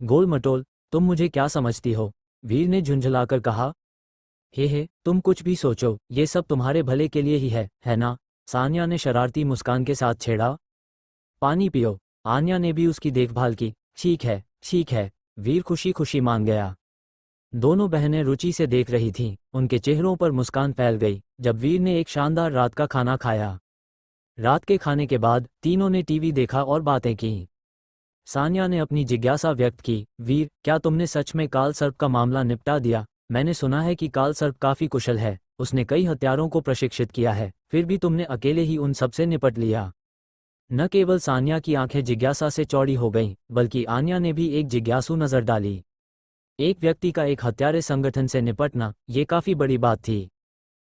गोल मटोल, तुम मुझे क्या समझती हो? वीर ने झुंझलाकर कहा। हे, तुम कुछ भी सोचो, ये सब तुम्हारे भले के लिए ही है ना? सान्या ने शरारती मुस्कान के साथ छेड़ा। पानी पियो। आन्या ने भी उसकी देखभाल की। ठीक है, वीर खुशी खुशी मान गया। दोनों बहनें रुचि से देख रही थीं, उनके चेहरों पर मुस्कान फैल गई जब वीर ने एक शानदार रात का खाना खाया। रात के खाने के बाद तीनों ने टीवी देखा और बातें की। सान्या ने अपनी जिज्ञासा व्यक्त की। वीर, क्या तुमने सच में काल सर्प का मामला निपटा दिया? मैंने सुना है कि काल सर्प काफी कुशल है, उसने कई हत्यारों को प्रशिक्षित किया है, फिर भी तुमने अकेले ही उन सबसे निपट लिया। न केवल सान्या की आंखें जिज्ञासा से चौड़ी हो गईं, बल्कि आन्या ने भी एक जिज्ञासु नजर डाली। एक व्यक्ति का एक हत्यारे संगठन से निपटना, ये काफी बड़ी बात थी।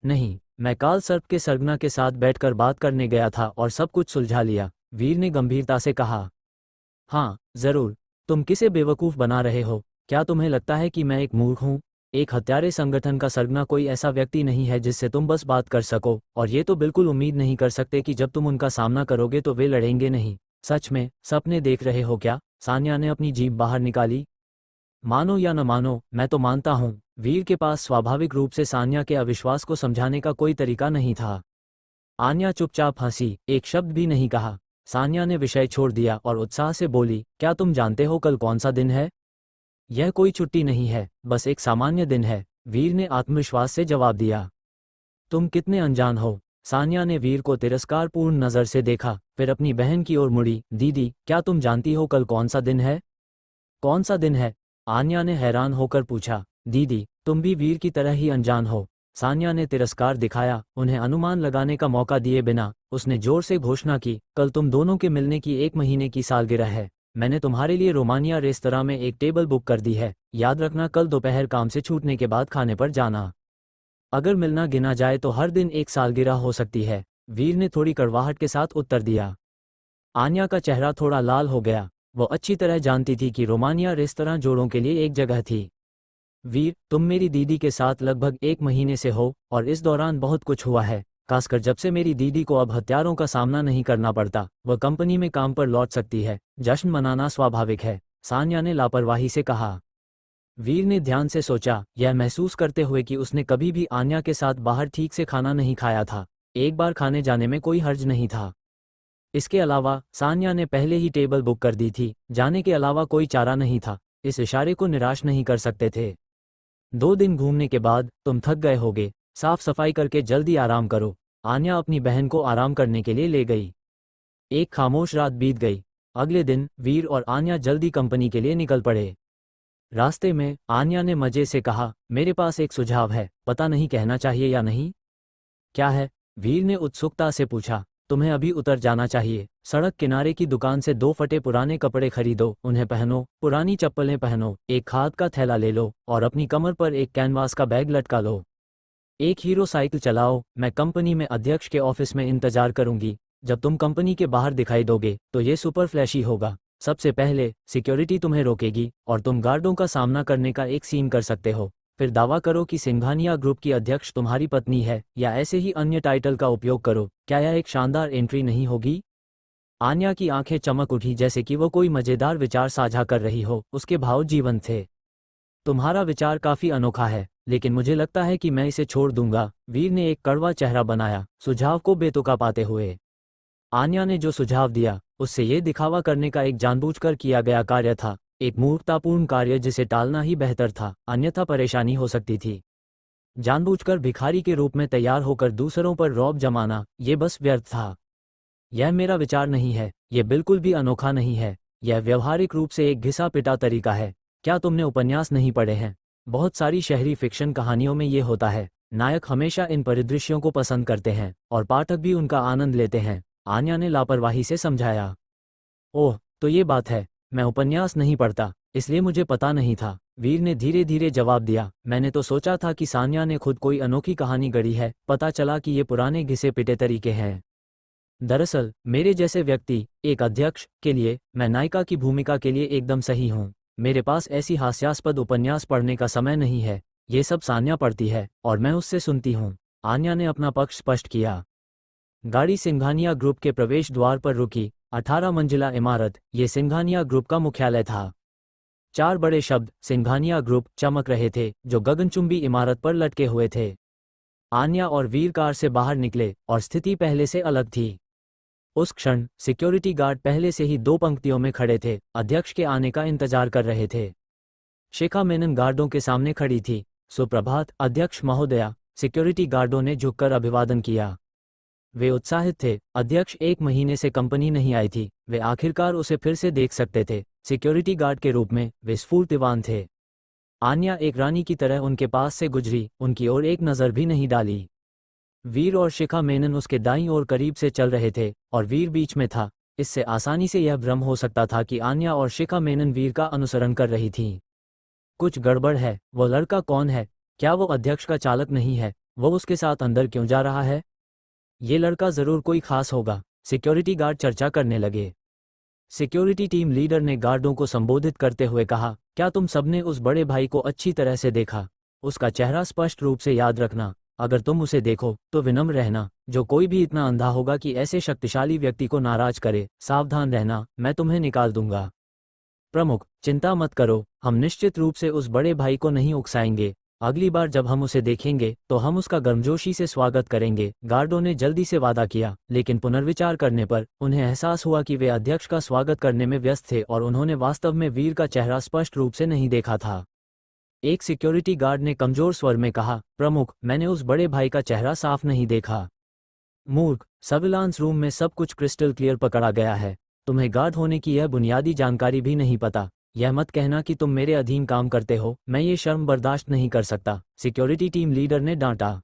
नहीं, मैं काल सर्प के सरगना के साथ बैठकर बात करने गया था और सब कुछ सुलझा लिया, वीर ने गंभीरता से कहा। हाँ, जरूर। तुम किसे बेवकूफ बना रहे हो? क्या तुम्हें लगता है कि मैं एक मूर्ख हूँ? एक हत्यारे संगठन का सरगना कोई ऐसा व्यक्ति नहीं है जिससे तुम बस बात कर सको, और ये तो बिल्कुल उम्मीद नहीं कर सकते कि जब तुम उनका सामना करोगे तो वे लड़ेंगे नहीं। सच में सपने देख रहे हो क्या? सान्या ने अपनी जीभ बाहर निकाली। मानो या न मानो, मैं तो मानता हूँ। वीर के पास स्वाभाविक रूप से सान्या के अविश्वास को समझाने का कोई तरीका नहीं था। आन्या चुपचाप हंसी, एक शब्द भी नहीं कहा। सान्या ने विषय छोड़ दिया और उत्साह से बोली, क्या तुम जानते हो कल कौन सा दिन है? यह कोई छुट्टी नहीं है, बस एक सामान्य दिन है, वीर ने आत्मविश्वास से जवाब दिया। तुम कितने अनजान हो? सान्या ने वीर को तिरस्कारपूर्ण नजर से देखा, फिर अपनी बहन की ओर मुड़ी। दीदी, क्या तुम जानती हो कल कौन सा दिन है? कौन सा दिन है? आन्या ने हैरान होकर पूछा। दीदी, तुम भी वीर की तरह ही अनजान हो। सान्या ने तिरस्कार दिखाया। उन्हें अनुमान लगाने का मौका दिए बिना उसने जोर से घोषणा की, कल तुम दोनों के मिलने की 1 महीने की सालगिरह है। मैंने तुम्हारे लिए रोमानिया रेस्तरां में एक टेबल बुक कर दी है। याद रखना, कल दोपहर काम से छूटने के बाद खाने पर जाना। अगर मिलना गिना जाए तो हर दिन एक सालगिरह हो सकती है, वीर ने थोड़ी कड़वाहट के साथ उत्तर दिया। आन्या का चेहरा थोड़ा लाल हो गया। वो अच्छी तरह जानती थी कि रोमानिया रेस्तरां जोड़ों के लिए एक जगह थी। वीर, तुम मेरी दीदी के साथ लगभग 1 महीने से हो, और इस दौरान बहुत कुछ हुआ है, खासकर जब से मेरी दीदी को अब हत्यारों का सामना नहीं करना पड़ता। वह कंपनी में काम पर लौट सकती है। जश्न मनाना स्वाभाविक है, सान्या ने लापरवाही से कहा। वीर ने ध्यान से सोचा, यह महसूस करते हुए कि उसने कभी भी आन्या के साथ बाहर ठीक से खाना नहीं खाया था। एक बार खाने जाने में कोई हर्ज नहीं था। इसके अलावा सान्या ने पहले ही टेबल बुक कर दी थी, जाने के अलावा कोई चारा नहीं था। इस इशारे को निराश नहीं कर सकते थे। 2 दिन घूमने के बाद तुम थक गए होगे, साफ सफाई करके जल्दी आराम करो। आन्या अपनी बहन को आराम करने के लिए ले गई। एक खामोश रात बीत गई। अगले दिन वीर और आन्या जल्दी कंपनी के लिए निकल पड़े। रास्ते में आन्या ने मजे से कहा, मेरे पास एक सुझाव है, पता नहीं कहना चाहिए या नहीं। क्या है? वीर ने उत्सुकता से पूछा। तुम्हें अभी उतर जाना चाहिए। सड़क किनारे की दुकान से 2 फटे पुराने कपड़े खरीदो, उन्हें पहनो, पुरानी चप्पलें पहनो, एक खाद का थैला ले लो और अपनी कमर पर एक कैनवास का बैग लटका लो। एक हीरो साइकिल चलाओ। मैं कंपनी में अध्यक्ष के ऑफिस में इंतजार करूंगी। जब तुम कंपनी के बाहर दिखाई दोगे तो ये सुपर फ्लैशी होगा। सबसे पहले सिक्योरिटी तुम्हें रोकेगी और तुम गार्डों का सामना करने का एक सीन कर सकते हो। फिर दावा करो कि सिंघानिया ग्रुप की अध्यक्ष तुम्हारी पत्नी है, या ऐसे ही अन्य टाइटल का उपयोग करो। क्या यह एक शानदार एंट्री नहीं होगी? आन्या की आंखें चमक उठी, जैसे कि वो कोई मजेदार विचार साझा कर रही हो। उसके भाव जीवंत थे। तुम्हारा विचार काफी अनोखा है, लेकिन मुझे लगता है कि मैं इसे छोड़ दूंगा। वीर ने एक कड़वा चेहरा बनाया, सुझाव को बेतुका पाते हुए। आन्या ने जो सुझाव दिया उससे ये दिखावा करने का एक जानबूझकर किया गया कार्य था, एक मूर्खतापूर्ण कार्य जिसे टालना ही बेहतर था, अन्यथा परेशानी हो सकती थी। जानबूझकर भिखारी के रूप में तैयार होकर दूसरों पर रौब जमाना, ये बस व्यर्थ था। यह मेरा विचार नहीं है, यह बिल्कुल भी अनोखा नहीं है, यह व्यवहारिक रूप से एक घिसा पिटा तरीका है। क्या तुमने उपन्यास नहीं पढ़े हैं? बहुत सारी शहरी फिक्शन कहानियों में ये होता है, नायक हमेशा इन परिदृश्यों को पसंद करते हैं और पाठक भी उनका आनंद लेते हैं। आन्या ने लापरवाही से समझाया। ओह, तो ये बात है, मैं उपन्यास नहीं पढ़ता, इसलिए मुझे पता नहीं था। वीर ने धीरे धीरे जवाब दिया। मैंने तो सोचा था कि सान्या ने खुद कोई अनोखी कहानी गढ़ी है, पता चला कि ये पुराने घिसे पिटे तरीके हैं। दरअसल मेरे जैसे व्यक्ति, एक अध्यक्ष के लिए, मैं नायिका की भूमिका के लिए एकदम सही हूँ। मेरे पास ऐसी हास्यास्पद उपन्यास पढ़ने का समय नहीं है, ये सब सान्या पढ़ती है और मैं उससे सुनती हूँ। आन्या ने अपना पक्ष स्पष्ट किया। गाड़ी सिंघानिया ग्रुप के प्रवेश द्वार पर रुकी। 18 मंजिला इमारत, ये सिंघानिया ग्रुप का मुख्यालय था। 4 बड़े शब्द सिंघानिया ग्रुप चमक रहे थे, जो गगनचुंबी इमारत पर लटके हुए थे। आन्या और वीर कार से बाहर निकले और स्थिति पहले से अलग थी। उस क्षण सिक्योरिटी गार्ड पहले से ही 2 पंक्तियों में खड़े थे, अध्यक्ष के आने का इंतजार कर रहे थे। शिखा मेनन गार्डों के सामने खड़ी थी। सुप्रभात अध्यक्ष महोदया, सिक्योरिटी गार्डों ने झुककर अभिवादन किया। वे उत्साहित थे, अध्यक्ष 1 महीने से कंपनी नहीं आई थी, वे आखिरकार उसे फिर से देख सकते थे। सिक्योरिटी गार्ड के रूप में वे स्फूर्तिवान थे। आन्या एक रानी की तरह उनके पास से गुजरी, उनकी ओर एक नज़र भी नहीं डाली। वीर और शिखा मेनन उसके दाईं ओर करीब से चल रहे थे और वीर बीच में था। इससे आसानी से यह भ्रम हो सकता था कि आन्या और शिखा मेनन वीर का अनुसरण कर रही थीं। कुछ गड़बड़ है। वो लड़का कौन है? क्या वो अध्यक्ष का चालक नहीं है? वो उसके साथ अंदर क्यों जा रहा है? ये लड़का जरूर कोई खास होगा। सिक्योरिटी गार्ड चर्चा करने लगे। सिक्योरिटी टीम लीडर ने गार्डों को संबोधित करते हुए कहा, क्या तुम सबने उस बड़े भाई को अच्छी तरह से देखा? उसका चेहरा स्पष्ट रूप से याद रखना। अगर तुम उसे देखो तो विनम्र रहना। जो कोई भी इतना अंधा होगा कि ऐसे शक्तिशाली व्यक्ति को नाराज करे, सावधान रहना, मैं तुम्हें निकाल दूंगा। प्रमुख, चिंता मत करो, हम निश्चित रूप से उस बड़े भाई को नहीं उकसाएंगे। अगली बार जब हम उसे देखेंगे तो हम उसका गर्मजोशी से स्वागत करेंगे। गार्डों ने जल्दी से वादा किया, लेकिन पुनर्विचार करने पर उन्हें एहसास हुआ कि वे अध्यक्ष का स्वागत करने में व्यस्त थे और उन्होंने वास्तव में वीर का चेहरा स्पष्ट रूप से नहीं देखा था। एक सिक्योरिटी गार्ड ने कमजोर स्वर में कहा, प्रमुख, मैंने उस बड़े भाई का चेहरा साफ नहीं देखा। मूर्ख, सर्विलांस रूम में सब कुछ क्रिस्टल क्लियर पकड़ा गया है। तुम्हें गार्ड होने की यह बुनियादी जानकारी भी नहीं पता। यह मत कहना कि तुम मेरे अधीन काम करते हो, मैं ये शर्म बर्दाश्त नहीं कर सकता। सिक्योरिटी टीम लीडर ने डांटा।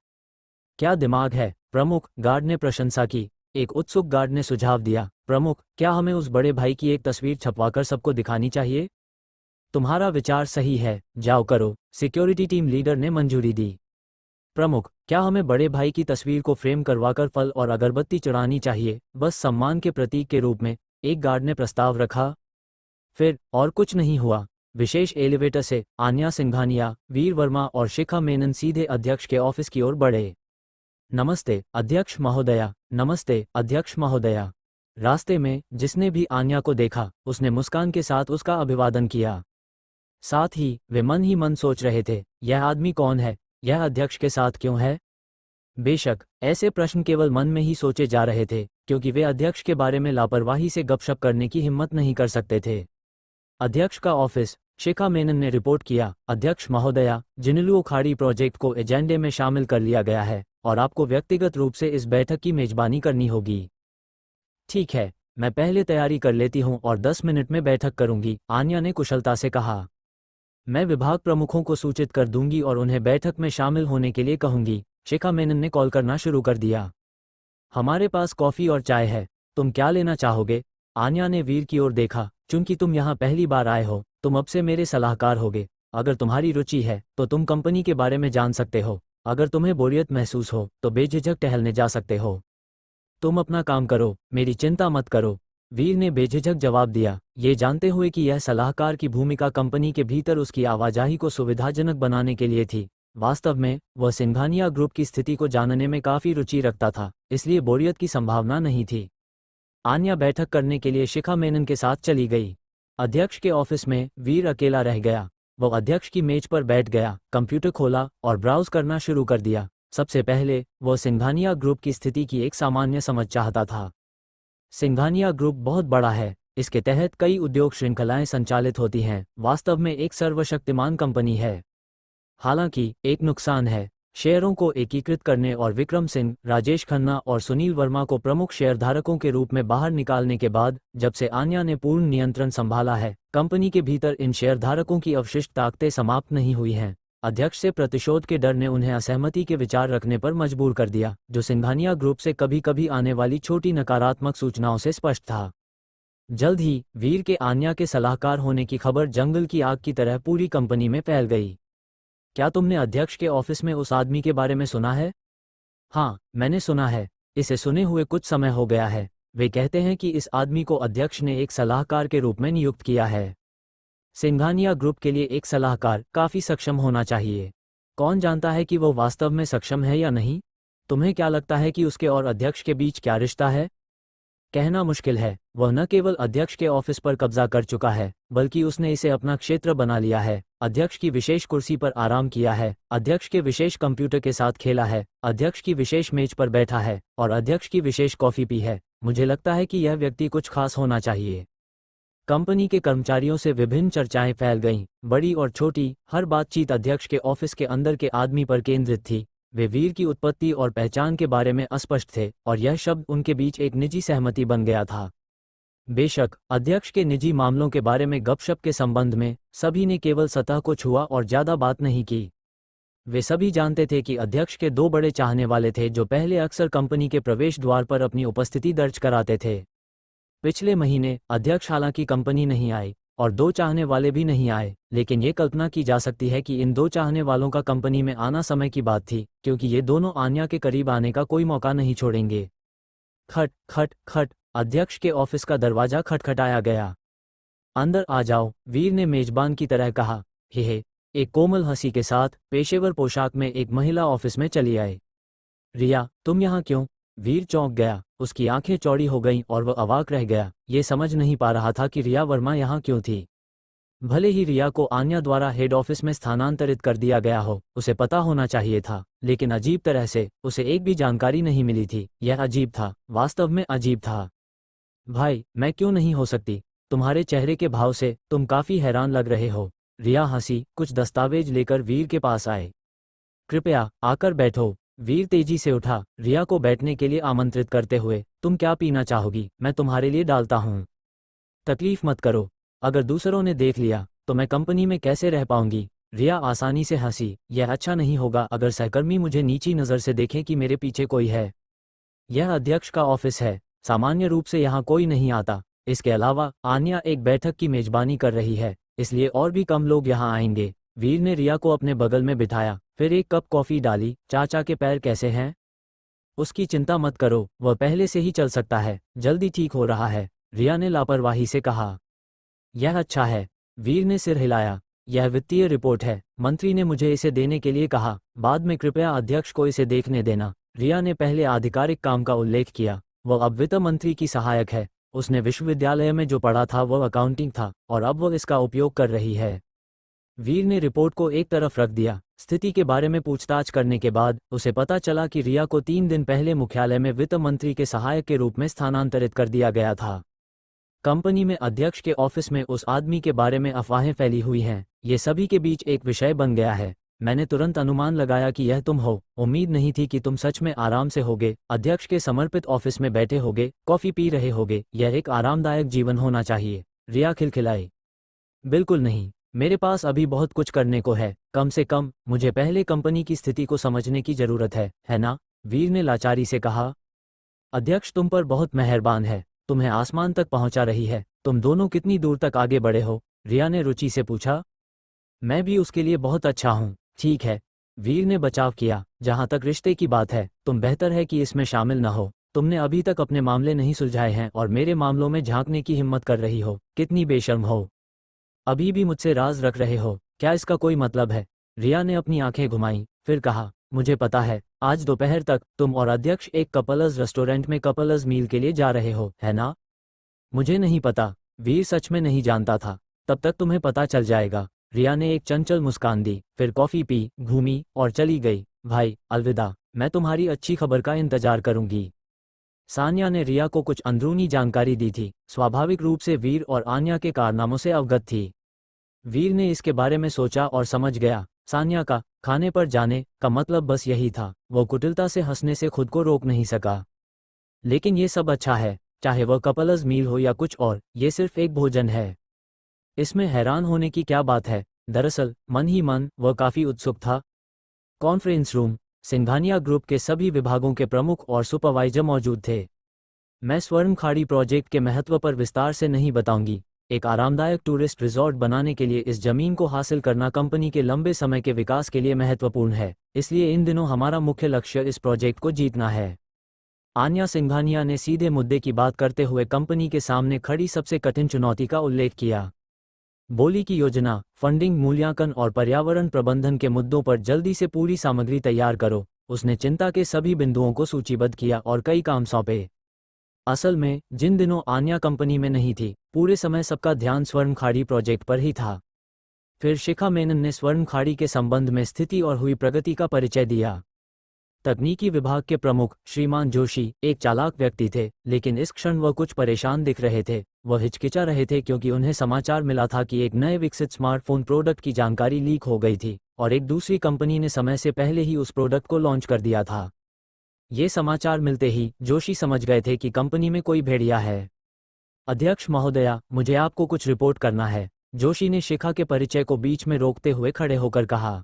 क्या दिमाग है प्रमुख, गार्ड ने प्रशंसा की। एक उत्सुक गार्ड ने सुझाव दिया, प्रमुख, क्या हमें उस बड़े भाई की एक तस्वीर छपवाकर सबको दिखानी चाहिए? तुम्हारा विचार सही है, जाओ करो। सिक्योरिटी टीम लीडर ने मंजूरी दी। प्रमुख, क्या हमें बड़े भाई की तस्वीर को फ्रेम करवाकर फल और अगरबत्ती चढ़ानी चाहिए, बस सम्मान के प्रतीक के रूप में? एक गार्ड ने प्रस्ताव रखा। फिर और कुछ नहीं हुआ। विशेष एलिवेटर से आन्या सिंघानिया, वीर वर्मा और शिखा मेनन सीधे अध्यक्ष के ऑफिस की ओर बढ़े। नमस्ते अध्यक्ष महोदया। नमस्ते अध्यक्ष महोदया। रास्ते में जिसने भी आन्या को देखा उसने मुस्कान के साथ उसका अभिवादन किया। साथ ही वे मन ही मन सोच रहे थे, यह आदमी कौन है? यह अध्यक्ष के साथ क्यों है? बेशक ऐसे प्रश्न केवल मन में ही सोचे जा रहे थे, क्योंकि वे अध्यक्ष के बारे में लापरवाही से गपशप करने की हिम्मत नहीं कर सकते थे। अध्यक्ष का ऑफिस। शिखा मेनन ने रिपोर्ट किया, अध्यक्ष महोदया, जिनलू खाड़ी प्रोजेक्ट को एजेंडे में शामिल कर लिया गया है और आपको व्यक्तिगत रूप से इस बैठक की मेजबानी करनी होगी। ठीक है, मैं पहले तैयारी कर लेती हूँ और 10 मिनट में बैठक करूंगी, आन्या ने कुशलता से कहा। मैं विभाग प्रमुखों को सूचित कर दूंगी और उन्हें बैठक में शामिल होने के लिए कहूंगी। शिखा मेनन ने कॉल करना शुरू कर दिया। हमारे पास कॉफ़ी और चाय है, तुम क्या लेना चाहोगे? आन्या ने वीर की ओर देखा, चूंकि तुम यहाँ पहली बार आए हो, तुम अब से मेरे सलाहकार होगे। अगर तुम्हारी रुचि है तो तुम कंपनी के बारे में जान सकते हो। अगर तुम्हें बोरियत महसूस हो तो बेझिझक टहलने जा सकते हो। तुम अपना काम करो, मेरी चिंता मत करो। वीर ने बेझिझक जवाब दिया, ये जानते हुए कि यह सलाहकार की भूमिका कंपनी के भीतर उसकी आवाजाही को सुविधाजनक बनाने के लिए थी। वास्तव में वह सिंघानिया ग्रुप की स्थिति को जानने में काफ़ी रुचि रखता था, इसलिए बोरियत की संभावना नहीं थी। आन्या बैठक करने के लिए शिखा मेनन के साथ चली गई। अध्यक्ष के ऑफिस में वीर अकेला रह गया। वो अध्यक्ष की मेज पर बैठ गया, कंप्यूटर खोला और ब्राउज करना शुरू कर दिया। सबसे पहले वो सिंघानिया ग्रुप की स्थिति की एक सामान्य समझ चाहता था। सिंघानिया ग्रुप बहुत बड़ा है, इसके तहत कई उद्योग श्रृंखलाएं संचालित होती हैं, वास्तव में एक सर्वशक्तिमान कंपनी है। हालांकि एक नुकसान है, शेयरों को एकीकृत करने और विक्रम सिंह, राजेश खन्ना और सुनील वर्मा को प्रमुख शेयरधारकों के रूप में बाहर निकालने के बाद जब से आन्या ने पूर्ण नियंत्रण संभाला है, कंपनी के भीतर इन शेयरधारकों की अवशिष्ट ताकतें समाप्त नहीं हुई हैं। अध्यक्ष से प्रतिशोध के डर ने उन्हें असहमति के विचार रखने पर मजबूर कर दिया, जो सिंघानिया ग्रुप से कभी कभी आने वाली छोटी नकारात्मक सूचनाओं से स्पष्ट था। जल्द ही वीर के आन्या के सलाहकार होने की खबर जंगल की आग की तरह पूरी कंपनी में फैल गई। क्या तुमने अध्यक्ष के ऑफिस में उस आदमी के बारे में सुना है? हाँ, मैंने सुना है। इसे सुने हुए कुछ समय हो गया है। वे कहते हैं कि इस आदमी को अध्यक्ष ने एक सलाहकार के रूप में नियुक्त किया है। सिंघानिया ग्रुप के लिए एक सलाहकार काफी सक्षम होना चाहिए। कौन जानता है कि वो वास्तव में सक्षम है या नहीं? तुम्हें क्या लगता है कि उसके और अध्यक्ष के बीच क्या रिश्ता है? कहना मुश्किल है। वह न केवल अध्यक्ष के ऑफिस पर कब्जा कर चुका है, बल्कि उसने इसे अपना क्षेत्र बना लिया है। अध्यक्ष की विशेष कुर्सी पर आराम किया है, अध्यक्ष के विशेष कंप्यूटर के साथ खेला है, अध्यक्ष की विशेष मेज पर बैठा है और अध्यक्ष की विशेष कॉफी पी है। मुझे लगता है कि यह व्यक्ति कुछ खास होना चाहिए। कंपनी के कर्मचारियों से विभिन्न चर्चाएं फैल गईं, बड़ी और छोटी। हर बातचीत अध्यक्ष के ऑफिस के अंदर के आदमी पर केंद्रित थी। वे वीर की उत्पत्ति और पहचान के बारे में अस्पष्ट थे और यह शब्द उनके बीच एक निजी सहमति बन गया था। बेशक अध्यक्ष के निजी मामलों के बारे में गपशप के संबंध में सभी ने केवल सतह को छुआ और ज्यादा बात नहीं की। वे सभी जानते थे कि अध्यक्ष के दो बड़े चाहने वाले थे जो पहले अक्सर कंपनी के प्रवेश द्वार पर अपनी उपस्थिति दर्ज कराते थे। पिछले महीने अध्यक्ष हालांकि कंपनी नहीं आए और दो चाहने वाले भी नहीं आए, लेकिन ये कल्पना की जा सकती है कि इन दो चाहने वालों का कंपनी में आना समय की बात थी, क्योंकि ये दोनों आन्या के करीब आने का कोई मौका नहीं छोड़ेंगे। खट खट खट, अध्यक्ष के ऑफिस का दरवाजा खटखटाया गया। अंदर आ जाओ, वीर ने मेजबान की तरह कहा। हे, एक कोमल हंसी के साथ पेशेवर पोशाक में एक महिला ऑफिस में चली आई। रिया, तुम यहाँ क्यों? वीर चौंक गया, उसकी आंखें चौड़ी हो गईं और वह अवाक रह गया। ये समझ नहीं पा रहा था कि रिया वर्मा यहाँ क्यों थी। भले ही रिया को आन्या द्वारा हेड ऑफिस में स्थानांतरित कर दिया गया हो, उसे पता होना चाहिए था, लेकिन अजीब तरह से उसे एक भी जानकारी नहीं मिली थी। यह अजीब था, वास्तव में अजीब था। भाई, मैं क्यों नहीं हो सकती? तुम्हारे चेहरे के भाव से तुम काफी हैरान लग रहे हो। रिया हंसी, कुछ दस्तावेज लेकर वीर के पास आए। कृपया आकर बैठो। वीर तेजी से उठा, रिया को बैठने के लिए आमंत्रित करते हुए। तुम क्या पीना चाहोगी? मैं तुम्हारे लिए डालता हूँ। तकलीफ मत करो, अगर दूसरों ने देख लिया तो मैं कंपनी में कैसे रह पाऊंगी? रिया आसानी से हंसी। यह अच्छा नहीं होगा अगर सहकर्मी मुझे नीची नज़र से देखें कि मेरे पीछे कोई है। यह अध्यक्ष का ऑफिस है, सामान्य रूप से यहाँ कोई नहीं आता। इसके अलावा आन्या एक बैठक की मेजबानी कर रही है, इसलिए और भी कम लोग यहाँ आएंगे। वीर ने रिया को अपने बगल में बिठाया, फिर एक कप कॉफी डाली। चाचा के पैर कैसे हैं? उसकी चिंता मत करो, वह पहले से ही चल सकता है, जल्दी ठीक हो रहा है, रिया ने लापरवाही से कहा। यह अच्छा है, वीर ने सिर हिलाया। यह वित्तीय रिपोर्ट है, मंत्री ने मुझे इसे देने के लिए कहा। बाद में कृपया अध्यक्ष को इसे देखने देना। रिया ने पहले आधिकारिक काम का उल्लेख किया। वह अब वित्त मंत्री की सहायक है। उसने विश्वविद्यालय में जो पढ़ा था वह अकाउंटिंग था और अब वह इसका उपयोग कर रही है। वीर ने रिपोर्ट को एक तरफ रख दिया। स्थिति के बारे में पूछताछ करने के बाद उसे पता चला कि रिया को 3 दिन पहले मुख्यालय में वित्त मंत्री के सहायक के रूप में स्थानांतरित कर दिया गया था। कंपनी में अध्यक्ष के ऑफिस में उस आदमी के बारे में अफवाहें फैली हुई हैं। ये सभी के बीच एक विषय बन गया है। मैंने तुरंत अनुमान लगाया कि यह तुम हो। उम्मीद नहीं थी कि तुम सच में आराम से होगे, अध्यक्ष के समर्पित ऑफिस में बैठे होगे, कॉफी पी रहे होगे। यह एक आरामदायक जीवन होना चाहिए। रिया खिलखिलाई। बिल्कुल नहीं, मेरे पास अभी बहुत कुछ करने को है। कम से कम मुझे पहले कंपनी की स्थिति को समझने की जरूरत है ना? वीर ने लाचारी से कहा। अध्यक्ष तुम पर बहुत मेहरबान है, तुम्हें आसमान तक पहुंचा रही है। तुम दोनों कितनी दूर तक आगे बढ़े हो? रिया ने रुचि से पूछा। मैं भी उसके लिए बहुत अच्छा हूँ। ठीक है, वीर ने बचाव किया। जहां तक रिश्ते की बात है, तुम बेहतर है कि इसमें शामिल न हो। तुमने अभी तक अपने मामले नहीं सुलझाए हैं और मेरे मामलों में झांकने की हिम्मत कर रही हो। कितनी बेशर्म हो। अभी भी मुझसे राज रख रहे हो। क्या इसका कोई मतलब है? रिया ने अपनी आंखें घुमाई, फिर कहा, मुझे पता है, आज दोपहर तक तुम और अध्यक्ष एक कपल्स रेस्टोरेंट में कपल्स मील के लिए जा रहे हो, है ना? मुझे नहीं पता। वीर सच में नहीं जानता था। तब तक तुम्हें पता चल जाएगा। रिया ने एक चंचल मुस्कान दी, फिर कॉफ़ी पी, घूमी और चली गई। भाई, अलविदा, मैं तुम्हारी अच्छी खबर का इंतजार करूंगी। सान्या ने रिया को कुछ अंदरूनी जानकारी दी थी। स्वाभाविक रूप से वीर और आन्या के कारनामों से अवगत थी। वीर ने इसके बारे में सोचा और समझ गया, सान्या का खाने पर जाने का मतलब बस यही था। वो कुटिलता से हंसने से खुद को रोक नहीं सका। लेकिन ये सब अच्छा है, चाहे वह कपल्स मील हो या कुछ और, ये सिर्फ एक भोजन है। इसमें हैरान होने की क्या बात है। दरअसल मन ही मन वह काफी उत्सुक था। कॉन्फ्रेंस रूम, सिंघानिया ग्रुप के सभी विभागों के प्रमुख और सुपरवाइजर मौजूद थे। मैं स्वर्ण खाड़ी प्रोजेक्ट के महत्व पर विस्तार से नहीं बताऊंगी। एक आरामदायक टूरिस्ट रिजॉर्ट बनाने के लिए इस जमीन को हासिल करना कंपनी के लंबे समय के विकास के लिए महत्वपूर्ण है, इसलिए इन दिनों हमारा मुख्य लक्ष्य इस प्रोजेक्ट को जीतना है। आन्या सिंघानिया ने सीधे मुद्दे की बात करते हुए कंपनी के सामने खड़ी सबसे कठिन चुनौती का उल्लेख किया। बोली की योजना, फंडिंग, मूल्यांकन और पर्यावरण प्रबंधन के मुद्दों पर जल्दी से पूरी सामग्री तैयार करो। उसने चिंता के सभी बिंदुओं को सूचीबद्ध किया और कई काम सौंपे। असल में जिन दिनों आन्या कंपनी में नहीं थी, पूरे समय सबका ध्यान स्वर्ण खाड़ी प्रोजेक्ट पर ही था। फिर शिखा मेनन ने स्वर्ण खाड़ी के संबंध में स्थिति और हुई प्रगति का परिचय दिया। तकनीकी विभाग के प्रमुख श्रीमान जोशी एक चालाक व्यक्ति थे, लेकिन इस क्षण वह कुछ परेशान दिख रहे थे। वह हिचकिचा रहे थे क्योंकि उन्हें समाचार मिला था कि एक नए विकसित स्मार्टफोन प्रोडक्ट की जानकारी लीक हो गई थी और एक दूसरी कंपनी ने समय से पहले ही उस प्रोडक्ट को लॉन्च कर दिया था। ये समाचार मिलते ही जोशी समझ गए थे कि कंपनी में कोई भेड़िया है। अध्यक्ष महोदया, मुझे आपको कुछ रिपोर्ट करना है, जोशी ने शिखा के परिचय को बीच में रोकते हुए खड़े होकर कहा।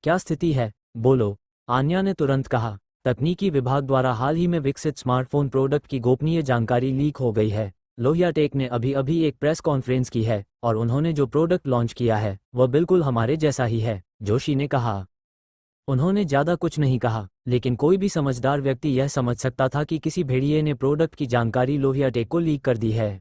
क्या स्थिति है, बोलो, आन्या ने तुरंत कहा। तकनीकी विभाग द्वारा हाल ही में विकसित स्मार्टफोन प्रोडक्ट की गोपनीय जानकारी लीक हो गई है। लोहिया टेक ने अभी एक प्रेस कॉन्फ्रेंस की है और उन्होंने जो प्रोडक्ट लॉन्च किया है वह बिल्कुल हमारे जैसा ही है, जोशी ने कहा। उन्होंने ज़्यादा कुछ नहीं कहा, लेकिन कोई भी समझदार व्यक्ति यह समझ सकता था कि किसी भेड़िए ने प्रोडक्ट की जानकारी लोहिया टेक को लीक कर दी है।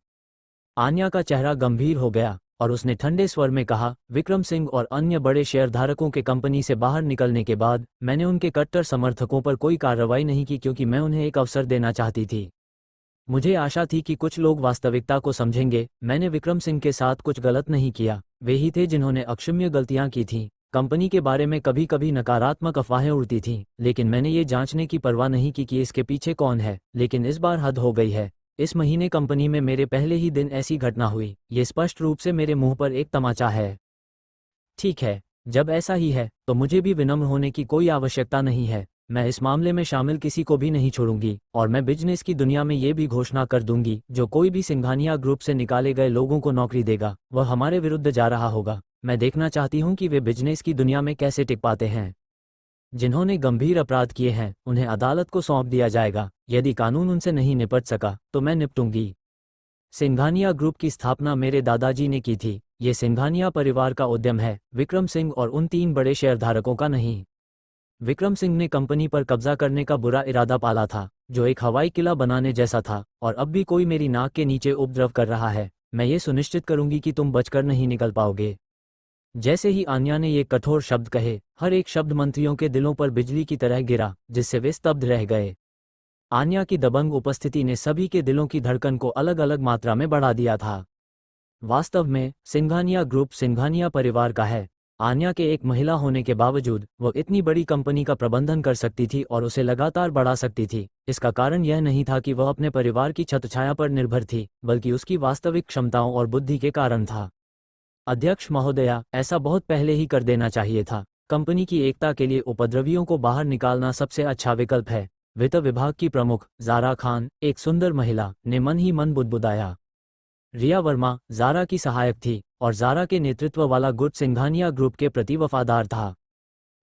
आन्या का चेहरा गंभीर हो गया और उसने ठंडे स्वर में कहा, विक्रम सिंह और अन्य बड़े शेयरधारकों के कंपनी से बाहर निकलने के बाद मैंने उनके कट्टर समर्थकों पर कोई कार्रवाई नहीं की क्योंकि मैं उन्हें एक अवसर देना चाहती थी। मुझे आशा थी कि कुछ लोग वास्तविकता को समझेंगे। मैंने विक्रम सिंह के साथ कुछ गलत नहीं किया, वे ही थे जिन्होंने अक्षम्य गलतियां की थीं। कंपनी के बारे में कभी कभी नकारात्मक अफवाहें उड़ती थीं, लेकिन मैंने ये जांचने की परवाह नहीं की कि इसके पीछे कौन है। लेकिन इस बार हद हो गई है। इस महीने कंपनी में मेरे पहले ही दिन ऐसी घटना हुई। ये स्पष्ट रूप से मेरे मुंह पर एक तमाचा है। ठीक है, जब ऐसा ही है तो मुझे भी विनम्र होने की कोई आवश्यकता नहीं है। मैं इस मामले में शामिल किसी को भी नहीं छोड़ूंगी और मैं बिजनेस की दुनिया में ये भी घोषणा कर दूंगी, जो कोई भी सिंघानिया ग्रुप से निकाले गए लोगों को नौकरी देगा वह हमारे विरुद्ध जा रहा होगा। मैं देखना चाहती हूं कि वे बिजनेस की दुनिया में कैसे टिक पाते हैं। जिन्होंने गंभीर अपराध किए हैं उन्हें अदालत को सौंप दिया जाएगा। यदि कानून उनसे नहीं निपट सका तो मैं निपटूंगी। सिंघानिया ग्रुप की स्थापना मेरे दादाजी ने की थी। ये सिंघानिया परिवार का उद्यम है, विक्रम सिंह और उन 3 बड़े शेयरधारकों का नहीं। विक्रम सिंह ने कंपनी पर कब्जा करने का बुरा इरादा पाला था, जो एक हवाई किला बनाने जैसा था, और अब भी कोई मेरी नाक के नीचे उपद्रव कर रहा है। मैं ये सुनिश्चित करूंगी कि तुम बचकर नहीं निकल पाओगे। जैसे ही आन्या ने ये कठोर शब्द कहे, हर एक शब्द मंत्रियों के दिलों पर बिजली की तरह गिरा, जिससे वे स्तब्ध रह गए। आन्या की दबंग उपस्थिति ने सभी के दिलों की धड़कन को अलग अलग मात्रा में बढ़ा दिया था। वास्तव में सिंघानिया ग्रुप सिंघानिया परिवार का है। आन्या के एक महिला होने के बावजूद वो इतनी बड़ी कंपनी का प्रबंधन कर सकती थी और उसे लगातार बढ़ा सकती थी। इसका कारण यह नहीं था कि वह अपने परिवार की छत्रछाया पर निर्भर थी, बल्कि उसकी वास्तविक क्षमताओं और बुद्धि के कारण था। अध्यक्ष महोदया, ऐसा बहुत पहले ही कर देना चाहिए था। कंपनी की एकता के लिए उपद्रवियों को बाहर निकालना सबसे अच्छा विकल्प है। वित्त विभाग की प्रमुख ज़ारा खान, एक सुंदर महिला, ने मन ही मन बुदबुदाया। रिया वर्मा ज़ारा की सहायक थी और ज़ारा के नेतृत्व वाला गुट सिंघानिया ग्रुप के प्रति वफादार था।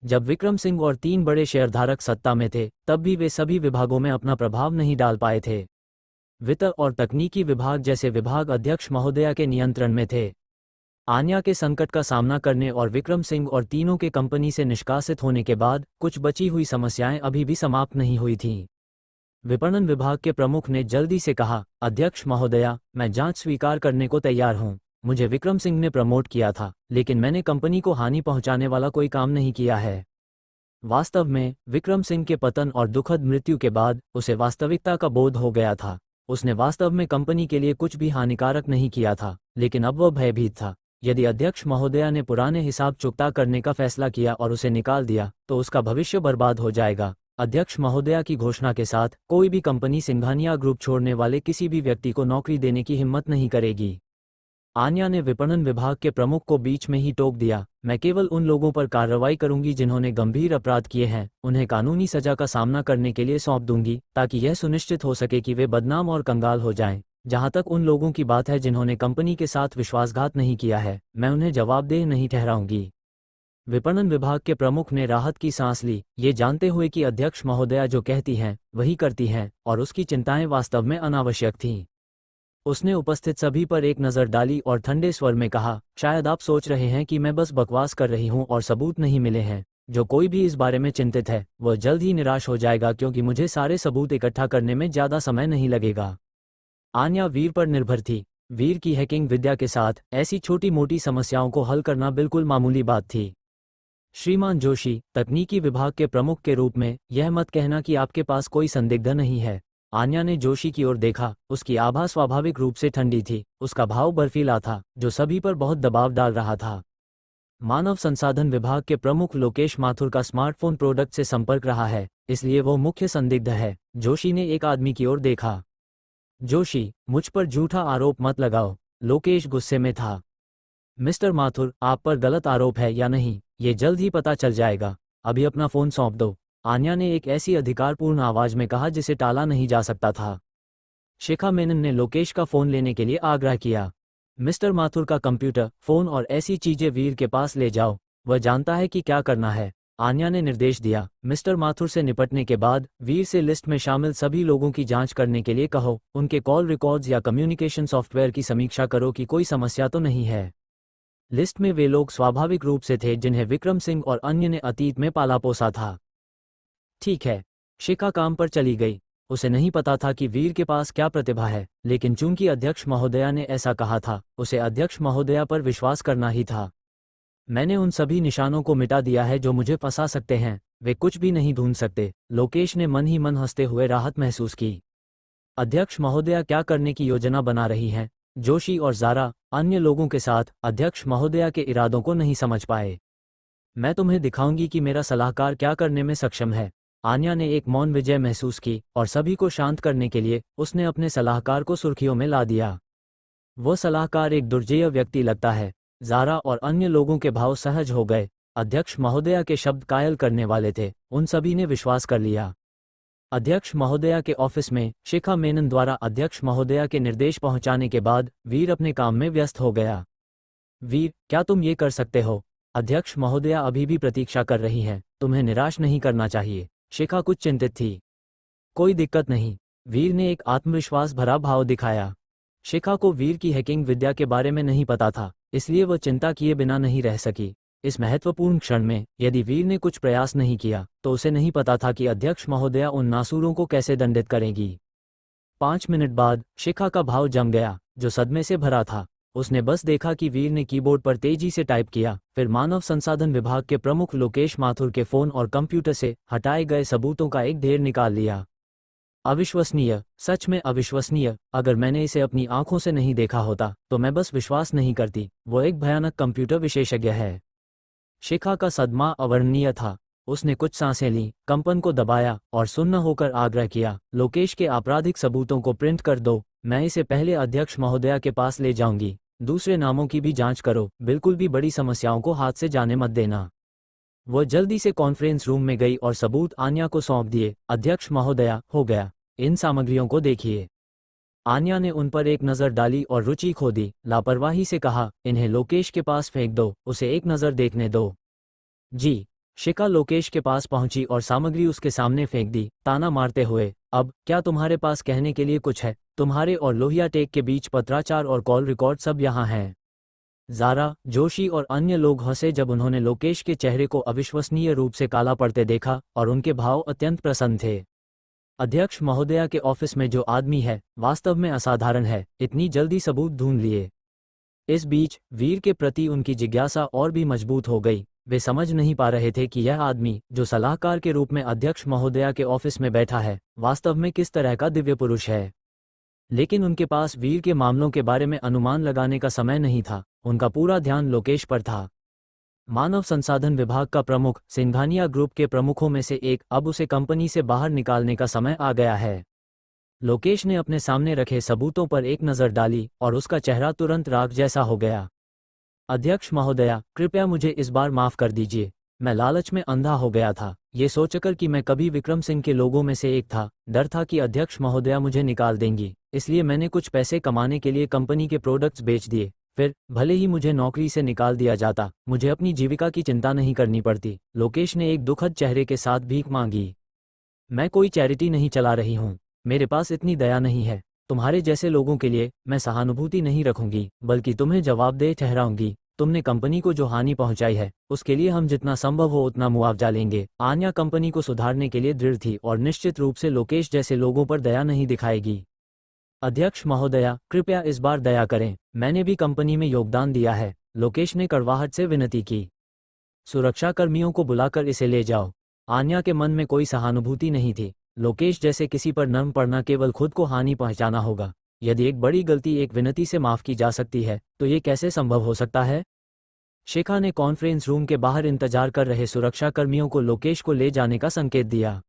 जब विक्रम सिंह और 3 बड़े शेयरधारक सत्ता में थे, तब भी वे सभी विभागों में अपना प्रभाव नहीं डाल पाए थे। वित्त और तकनीकी विभाग जैसे विभाग अध्यक्ष महोदया के नियंत्रण में थे। आन्या के संकट का सामना करने और विक्रम सिंह और तीनों के कंपनी से निष्कासित होने के बाद कुछ बची हुई समस्याएं अभी भी समाप्त नहीं हुई थीं। विपणन विभाग के प्रमुख ने जल्दी से कहा, अध्यक्ष महोदया, मैं जांच स्वीकार करने को तैयार हूं। मुझे विक्रम सिंह ने प्रमोट किया था, लेकिन मैंने कंपनी को हानि पहुंचाने वाला कोई काम नहीं किया है। वास्तव में विक्रम सिंह के पतन और दुखद मृत्यु के बाद उसे वास्तविकता का बोध हो गया था। उसने वास्तव में कंपनी के लिए कुछ भी हानिकारक नहीं किया था, लेकिन अब वह भयभीत था। यदि अध्यक्ष महोदया ने पुराने हिसाब चुकता करने का फैसला किया और उसे निकाल दिया तो उसका भविष्य बर्बाद हो जाएगा। अध्यक्ष महोदया की घोषणा के साथ कोई भी कंपनी सिंघानिया ग्रुप छोड़ने वाले किसी भी व्यक्ति को नौकरी देने की हिम्मत नहीं करेगी। आन्या ने विपणन विभाग के प्रमुख को बीच में ही टोक दिया, मैं केवल उन लोगों पर कार्रवाई करूंगी जिन्होंने गंभीर अपराध किए हैं, उन्हें कानूनी सजा का सामना करने के लिए सौंप दूंगी ताकि यह सुनिश्चित हो सके कि वे बदनाम और कंगाल हो जाएं। जहां तक उन लोगों की बात है जिन्होंने कंपनी के साथ विश्वासघात नहीं किया है, मैं उन्हें जवाबदेह नहीं ठहराऊंगी। विपणन विभाग के प्रमुख ने राहत की सांस ली, ये जानते हुए कि अध्यक्ष महोदया जो कहती हैं वही करती हैं और उसकी चिंताएं वास्तव में अनावश्यक थीं। उसने उपस्थित सभी पर एक नज़र डाली और ठंडे स्वर में कहा, शायद आप सोच रहे हैं कि मैं बस बकवास कर रही हूं और सबूत नहीं मिले हैं। जो कोई भी इस बारे में चिंतित है वह जल्द ही निराश हो जाएगा क्योंकि मुझे सारे सबूत इकट्ठा करने में ज़्यादा समय नहीं लगेगा। आन्या वीर पर निर्भर थी। वीर की हैकिंग विद्या के साथ ऐसी छोटी मोटी समस्याओं को हल करना बिल्कुल मामूली बात थी। श्रीमान जोशी, तकनीकी विभाग के प्रमुख के रूप में यह मत कहना कि आपके पास कोई संदिग्ध नहीं है। आन्या ने जोशी की ओर देखा, उसकी आभा स्वाभाविक रूप से ठंडी थी, उसका भाव बर्फीला था जो सभी पर बहुत दबाव डाल रहा था। मानव संसाधन विभाग के प्रमुख लोकेश माथुर का स्मार्टफोन प्रोडक्ट से संपर्क रहा है, इसलिए वो मुख्य संदिग्ध है। जोशी ने एक आदमी की ओर देखा। जोशी, मुझ पर झूठा आरोप मत लगाओ। लोकेश गुस्से में था। मिस्टर माथुर, आप पर गलत आरोप है या नहीं ये जल्द ही पता चल जाएगा। अभी अपना फोन सौंप दो, आन्या ने एक ऐसी अधिकारपूर्ण आवाज में कहा जिसे टाला नहीं जा सकता था। शिखा मेनन ने लोकेश का फोन लेने के लिए आग्रह किया। मिस्टर माथुर का कंप्यूटर, फोन और ऐसी चीजें वीर के पास ले जाओ, वह जानता है कि क्या करना है, आन्या ने निर्देश दिया। मिस्टर माथुर से निपटने के बाद वीर से लिस्ट में शामिल सभी लोगों की जांच करने के लिए कहो, उनके कॉल रिकॉर्ड्स या कम्युनिकेशन सॉफ्टवेयर की समीक्षा करो कि कोई समस्या तो नहीं है। लिस्ट में वे लोग स्वाभाविक रूप से थे जिन्हें विक्रम सिंह और अन्य ने अतीत में पाला पोसा था। ठीक है, शिखा काम पर चली गई। उसे नहीं पता था कि वीर के पास क्या प्रतिभा है, लेकिन चूंकि अध्यक्ष महोदया ने ऐसा कहा था, उसे अध्यक्ष महोदया पर विश्वास करना ही था। मैंने उन सभी निशानों को मिटा दिया है जो मुझे फंसा सकते हैं, वे कुछ भी नहीं ढूंढ सकते। लोकेश ने मन ही मन हंसते हुए राहत महसूस की। अध्यक्ष महोदया क्या करने की योजना बना रही हैं? जोशी और ज़ारा अन्य लोगों के साथ अध्यक्ष महोदया के इरादों को नहीं समझ पाए। मैं तुम्हें दिखाऊंगी कि मेरा सलाहकार क्या करने में सक्षम है। आन्या ने एक मौन विजय महसूस की और सभी को शांत करने के लिए उसने अपने सलाहकार को सुर्खियों में ला दिया। वो सलाहकार एक दुर्जेय व्यक्ति लगता है। ज़ारा और अन्य लोगों के भाव सहज हो गए। अध्यक्ष महोदया के शब्द कायल करने वाले थे, उन सभी ने विश्वास कर लिया। अध्यक्ष महोदया के ऑफिस में शिखा मेनन द्वारा अध्यक्ष महोदया के निर्देश पहुंचाने के बाद वीर अपने काम में व्यस्त हो गया। वीर, क्या तुम ये कर सकते हो? अध्यक्ष महोदया अभी भी प्रतीक्षा कर रही हैं, तुम्हें निराश नहीं करना चाहिए। शिखा कुछ चिंतित थी। कोई दिक्कत नहीं, वीर ने एक आत्मविश्वास भरा भाव दिखाया। शिखा को वीर की हैकिंग विद्या के बारे में नहीं पता था, इसलिए वह चिंता किए बिना नहीं रह सकी। इस महत्वपूर्ण क्षण में यदि वीर ने कुछ प्रयास नहीं किया तो उसे नहीं पता था कि अध्यक्ष महोदया उन नासूरों को कैसे दंडित करेंगी। 5 मिनट बाद शिखा का भाव जम गया, जो सदमे से भरा था। उसने बस देखा कि वीर ने कीबोर्ड पर तेजी से टाइप किया, फिर मानव संसाधन विभाग के प्रमुख लोकेश माथुर के फोन और कंप्यूटर से हटाए गए सबूतों का एक ढेर निकाल लिया। अविश्वसनीय, सच में अविश्वसनीय। अगर मैंने इसे अपनी आंखों से नहीं देखा होता तो मैं बस विश्वास नहीं करती। वो एक भयानक कंप्यूटर विशेषज्ञ है। शिखा का सदमा अवर्णनीय था। उसने कुछ सांसें लीं, कंपन को दबाया और सुन्न होकर आग्रह किया, लोकेश के आपराधिक सबूतों को प्रिंट कर दो। मैं इसे पहले अध्यक्ष महोदया के पास ले जाऊंगी। दूसरे नामों की भी जांच करो, बिल्कुल भी बड़ी समस्याओं को हाथ से जाने मत देना। वो जल्दी से कॉन्फ्रेंस रूम में गई और सबूत आन्या को सौंप दिए। अध्यक्ष महोदया, हो गया, इन सामग्रियों को देखिए। आन्या ने उन पर एक नज़र डाली और रुचि खो दी। लापरवाही से कहा, इन्हें लोकेश के पास फेंक दो, उसे एक नज़र देखने दो। जी। शिखा लोकेश के पास पहुंची और सामग्री उसके सामने फेंक दी, ताना मारते हुए, अब क्या तुम्हारे पास कहने के लिए कुछ है? तुम्हारे और लोहिया टेक के बीच पत्राचार और कॉल रिकॉर्ड सब यहाँ हैं। ज़ारा, जोशी और अन्य लोग हंसे जब उन्होंने लोकेश के चेहरे को अविश्वसनीय रूप से काला पड़ते देखा और उनके भाव अत्यंत प्रसन्न थे। अध्यक्ष महोदया के ऑफिस में जो आदमी है वास्तव में असाधारण है, इतनी जल्दी सबूत ढूंढ लिए। इस बीच वीर के प्रति उनकी जिज्ञासा और भी मजबूत हो गई। वे समझ नहीं पा रहे थे कि यह आदमी जो सलाहकार के रूप में अध्यक्ष महोदया के ऑफिस में बैठा है वास्तव में किस तरह का दिव्य पुरुष है। लेकिन उनके पास वीर के मामलों के बारे में अनुमान लगाने का समय नहीं था। उनका पूरा ध्यान लोकेश पर था। मानव संसाधन विभाग का प्रमुख, सिंघानिया ग्रुप के प्रमुखों में से एक, अब उसे कंपनी से बाहर निकालने का समय आ गया है। लोकेश ने अपने सामने रखे सबूतों पर एक नज़र डाली और उसका चेहरा तुरंत राख जैसा हो गया। अध्यक्ष महोदया, कृपया मुझे इस बार माफ कर दीजिए। मैं लालच में अंधा हो गया था, ये सोचकर कि मैं कभी विक्रम सिंह के लोगों में से एक था। डर था कि अध्यक्ष महोदया मुझे निकाल देंगी, इसलिए मैंने कुछ पैसे कमाने के लिए कंपनी के प्रोडक्ट्स बेच दिए। फिर भले ही मुझे नौकरी से निकाल दिया जाता, मुझे अपनी जीविका की चिंता नहीं करनी पड़ती। लोकेश ने एक दुखद चेहरे के साथ भीख मांगी। मैं कोई चैरिटी नहीं चला रही हूँ, मेरे पास इतनी दया नहीं है। तुम्हारे जैसे लोगों के लिए मैं सहानुभूति नहीं रखूंगी, बल्कि तुम्हें जवाबदेह ठहराऊंगी। तुमने कंपनी को जो हानि पहुंचाई है, उसके लिए हम जितना संभव हो उतना मुआवजा लेंगे। आन्या कंपनी को सुधारने के लिए दृढ़ थी और निश्चित रूप से लोकेश जैसे लोगों पर दया नहीं दिखाएगी। अध्यक्ष महोदया, कृपया इस बार दया करें, मैंने भी कंपनी में योगदान दिया है। लोकेश ने कड़वाहट से विनती की। सुरक्षाकर्मियों को बुलाकर इसे ले जाओ। आन्या के मन में कोई सहानुभूति नहीं थी। लोकेश जैसे किसी पर नर्म पड़ना केवल खुद को हानि पहुंचाना होगा। यदि एक बड़ी गलती एक विनती से माफ की जा सकती है, तो ये कैसे संभव हो सकता है? शिखा ने कॉन्फ्रेंस रूम के बाहर इंतजार कर रहे सुरक्षाकर्मियों को लोकेश को ले जाने का संकेत दिया।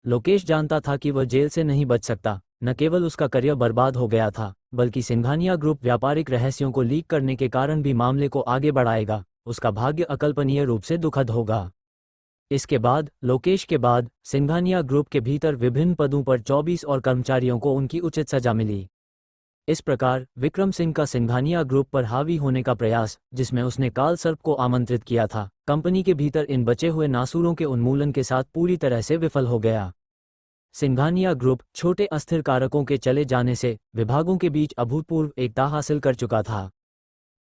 लोकेश जानता था कि वह जेल से नहीं बच सकता। न केवल उसका करियर बर्बाद हो गया था, बल्कि सिंघानिया ग्रुप व्यापारिक रहस्यों को लीक करने के कारण भी मामले को आगे बढ़ाएगा। उसका भाग्य अकल्पनीय रूप से दुखद होगा। इसके बाद, लोकेश के बाद, सिंघानिया ग्रुप के भीतर विभिन्न पदों पर 24 और कर्मचारियों को उनकी उचित सजा मिली। इस प्रकार विक्रम सिंह का सिंघानिया ग्रुप पर हावी होने का प्रयास, जिसमें उसने काल सर्प को आमंत्रित किया था, कंपनी के भीतर इन बचे हुए नासूरों के उन्मूलन के साथ पूरी तरह से विफल हो गया। सिंघानिया ग्रुप छोटे अस्थिर कारकों के चले जाने से विभागों के बीच अभूतपूर्व एकता हासिल कर चुका था।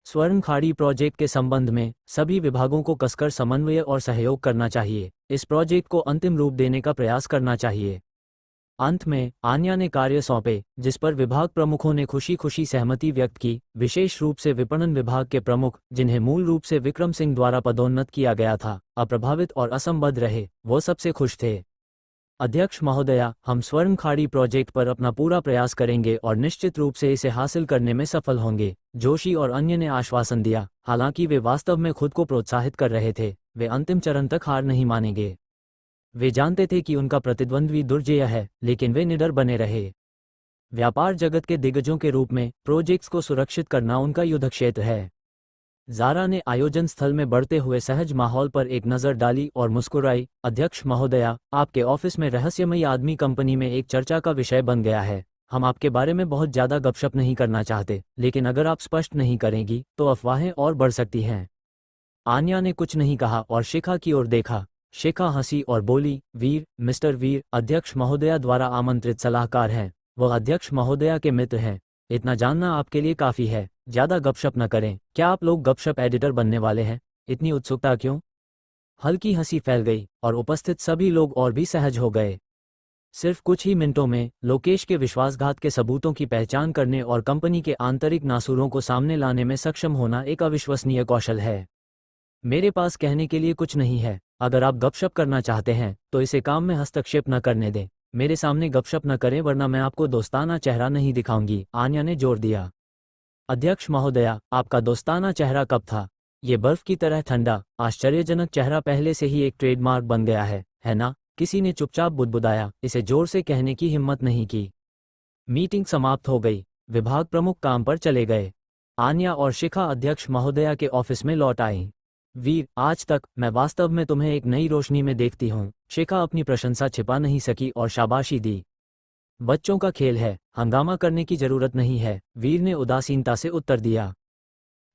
स्वर्ण खाड़ी प्रोजेक्ट के संबंध में सभी विभागों को कसकर समन्वय और सहयोग करना चाहिए। इस प्रोजेक्ट को अंतिम रूप देने का प्रयास करना चाहिए। अंत में आन्या ने कार्य सौंपे, जिस पर विभाग प्रमुखों ने खुशी खुशी सहमति व्यक्त की। विशेष रूप से विपणन विभाग के प्रमुख, जिन्हें मूल रूप से विक्रम सिंह द्वारा पदोन्नत किया गया था, अप्रभावित और असंबद्ध रहे। वो सबसे खुश थे। अध्यक्ष महोदया, हम स्वर्ण खाड़ी प्रोजेक्ट पर अपना पूरा प्रयास करेंगे और निश्चित रूप से इसे हासिल करने में सफल होंगे, जोशी और अन्य ने आश्वासन दिया। हालांकि वे वास्तव में खुद को प्रोत्साहित कर रहे थे। वे अंतिम चरण तक हार नहीं मानेंगे। वे जानते थे कि उनका प्रतिद्वंद्वी दुर्जेय है, लेकिन वे निडर बने रहे। व्यापार जगत के दिग्गजों के रूप में प्रोजेक्ट्स को सुरक्षित करना उनका युद्ध क्षेत्र है। ज़ारा ने आयोजन स्थल में बढ़ते हुए सहज माहौल पर एक नज़र डाली और मुस्कुराई। अध्यक्ष महोदया, आपके ऑफिस में रहस्यमयी आदमी कंपनी में एक चर्चा का विषय बन गया है। हम आपके बारे में बहुत ज़्यादा गपशप नहीं करना चाहते, लेकिन अगर आप स्पष्ट नहीं करेंगी तो अफवाहें और बढ़ सकती हैं। आन्या ने कुछ नहीं कहा और शिखा की ओर देखा। शिखा हंसी और बोली, वीर, मिस्टर वीर, अध्यक्ष महोदया द्वारा आमंत्रित सलाहकार हैं। वह अध्यक्ष महोदया के मित्र हैं। इतना जानना आपके लिए काफ़ी है। ज़्यादा गपशप न करें। क्या आप लोग गपशप एडिटर बनने वाले हैं? इतनी उत्सुकता क्यों? हल्की हंसी फैल गई और उपस्थित सभी लोग और भी सहज हो गए। सिर्फ कुछ ही मिनटों में लोकेश के विश्वासघात के सबूतों की पहचान करने और कंपनी के आंतरिक नासूरों को सामने लाने में सक्षम होना एक अविश्वसनीय कौशल है। मेरे पास कहने के लिए कुछ नहीं है। अगर आप गपशप करना चाहते हैं तो इसे काम में हस्तक्षेप न करने दें। मेरे सामने गपशप न करें, वरना मैं आपको दोस्ताना चेहरा नहीं दिखाऊंगी, आन्या ने जोर दिया। अध्यक्ष महोदया, आपका दोस्ताना चेहरा कब था? ये बर्फ की तरह ठंडा, आश्चर्यजनक चेहरा पहले से ही एक ट्रेडमार्क बन गया है ना? किसी ने चुपचाप बुदबुदाया। इसे जोर से कहने की हिम्मत नहीं की। मीटिंग समाप्त हो गई। विभाग प्रमुख काम पर चले गए। आन्या और शिखा अध्यक्ष महोदया के ऑफिस में लौट आईं। वीर, आज तक मैं वास्तव में तुम्हें एक नई रोशनी में देखती हूँ। शिखा अपनी प्रशंसा छिपा नहीं सकी और शाबाशी दी। बच्चों का खेल है, हंगामा करने की जरूरत नहीं है, वीर ने उदासीनता से उत्तर दिया।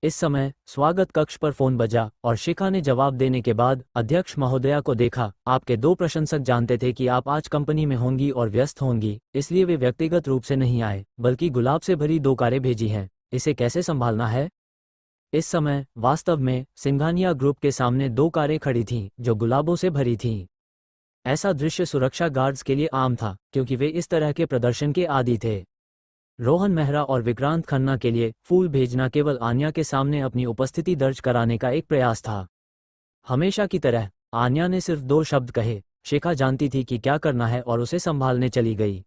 इस समय स्वागत कक्ष पर फोन बजा और शिखा ने जवाब देने के बाद अध्यक्ष महोदया को देखा। आपके दो प्रशंसक जानते थे कि आप आज कंपनी में होंगी और व्यस्त होंगी, इसलिए वे व्यक्तिगत रूप से नहीं आए, बल्कि गुलाब से भरी 2 कारें भेजी हैं। इसे कैसे संभालना है? इस समय वास्तव में सिंघानिया ग्रुप के सामने 2 कारें खड़ी थीं, जो गुलाबों से भरी थीं। ऐसा दृश्य सुरक्षा गार्ड्स के लिए आम था, क्योंकि वे इस तरह के प्रदर्शन के आदी थे। रोहन मेहरा और विक्रांत खन्ना के लिए फूल भेजना केवल आन्या के सामने अपनी उपस्थिति दर्ज कराने का एक प्रयास था। हमेशा की तरह आन्या ने सिर्फ 2 शब्द कहे। शिखा जानती थी कि क्या करना है और उसे संभालने चली गई।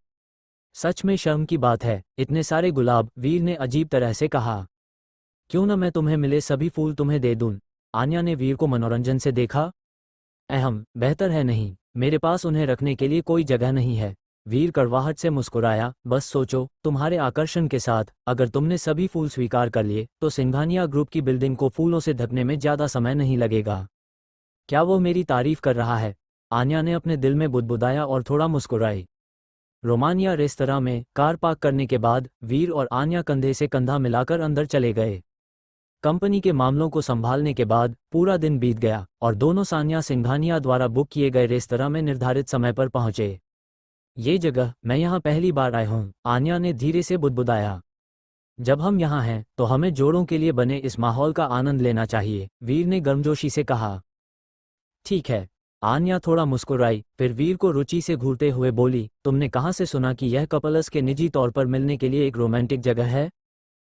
सच में शर्म की बात है, इतने सारे गुलाब, वीर ने अजीब तरह से कहा। क्यों न मैं तुम्हें मिले सभी फूल तुम्हें दे दूं। आन्या ने वीर को मनोरंजन से देखा। बेहतर है नहीं, मेरे पास उन्हें रखने के लिए कोई जगह नहीं है। वीर कड़वाहट से मुस्कुराया। बस सोचो, तुम्हारे आकर्षण के साथ अगर तुमने सभी फूल स्वीकार कर लिए तो सिंघानिया ग्रुप की बिल्डिंग को फूलों से ढकने में ज्यादा समय नहीं लगेगा। क्या वो मेरी तारीफ कर रहा है? आन्या ने अपने दिल में बुदबुदाया और थोड़ा मुस्कुराई। रोमानिया रेस्तरां में कार पार्क करने के बाद वीर और आन्या कंधे से कंधा मिलाकर अंदर चले गए। कंपनी के मामलों को संभालने के बाद पूरा दिन बीत गया और दोनों सान्या सिंघानिया द्वारा बुक किए गए रेस्तरां में निर्धारित समय पर पहुंचे। ये जगह, मैं यहाँ पहली बार आया हूँ, आन्या ने धीरे से बुदबुदाया। जब हम यहाँ हैं तो हमें जोड़ों के लिए बने इस माहौल का आनंद लेना चाहिए, वीर ने गर्मजोशी से कहा। ठीक है। आन्या थोड़ा मुस्कुराई, फिर वीर को रुचि से घूरते हुए बोली, तुमने कहाँ से सुना कि यह कपल्स के निजी तौर पर मिलने के लिए एक रोमांटिक जगह है?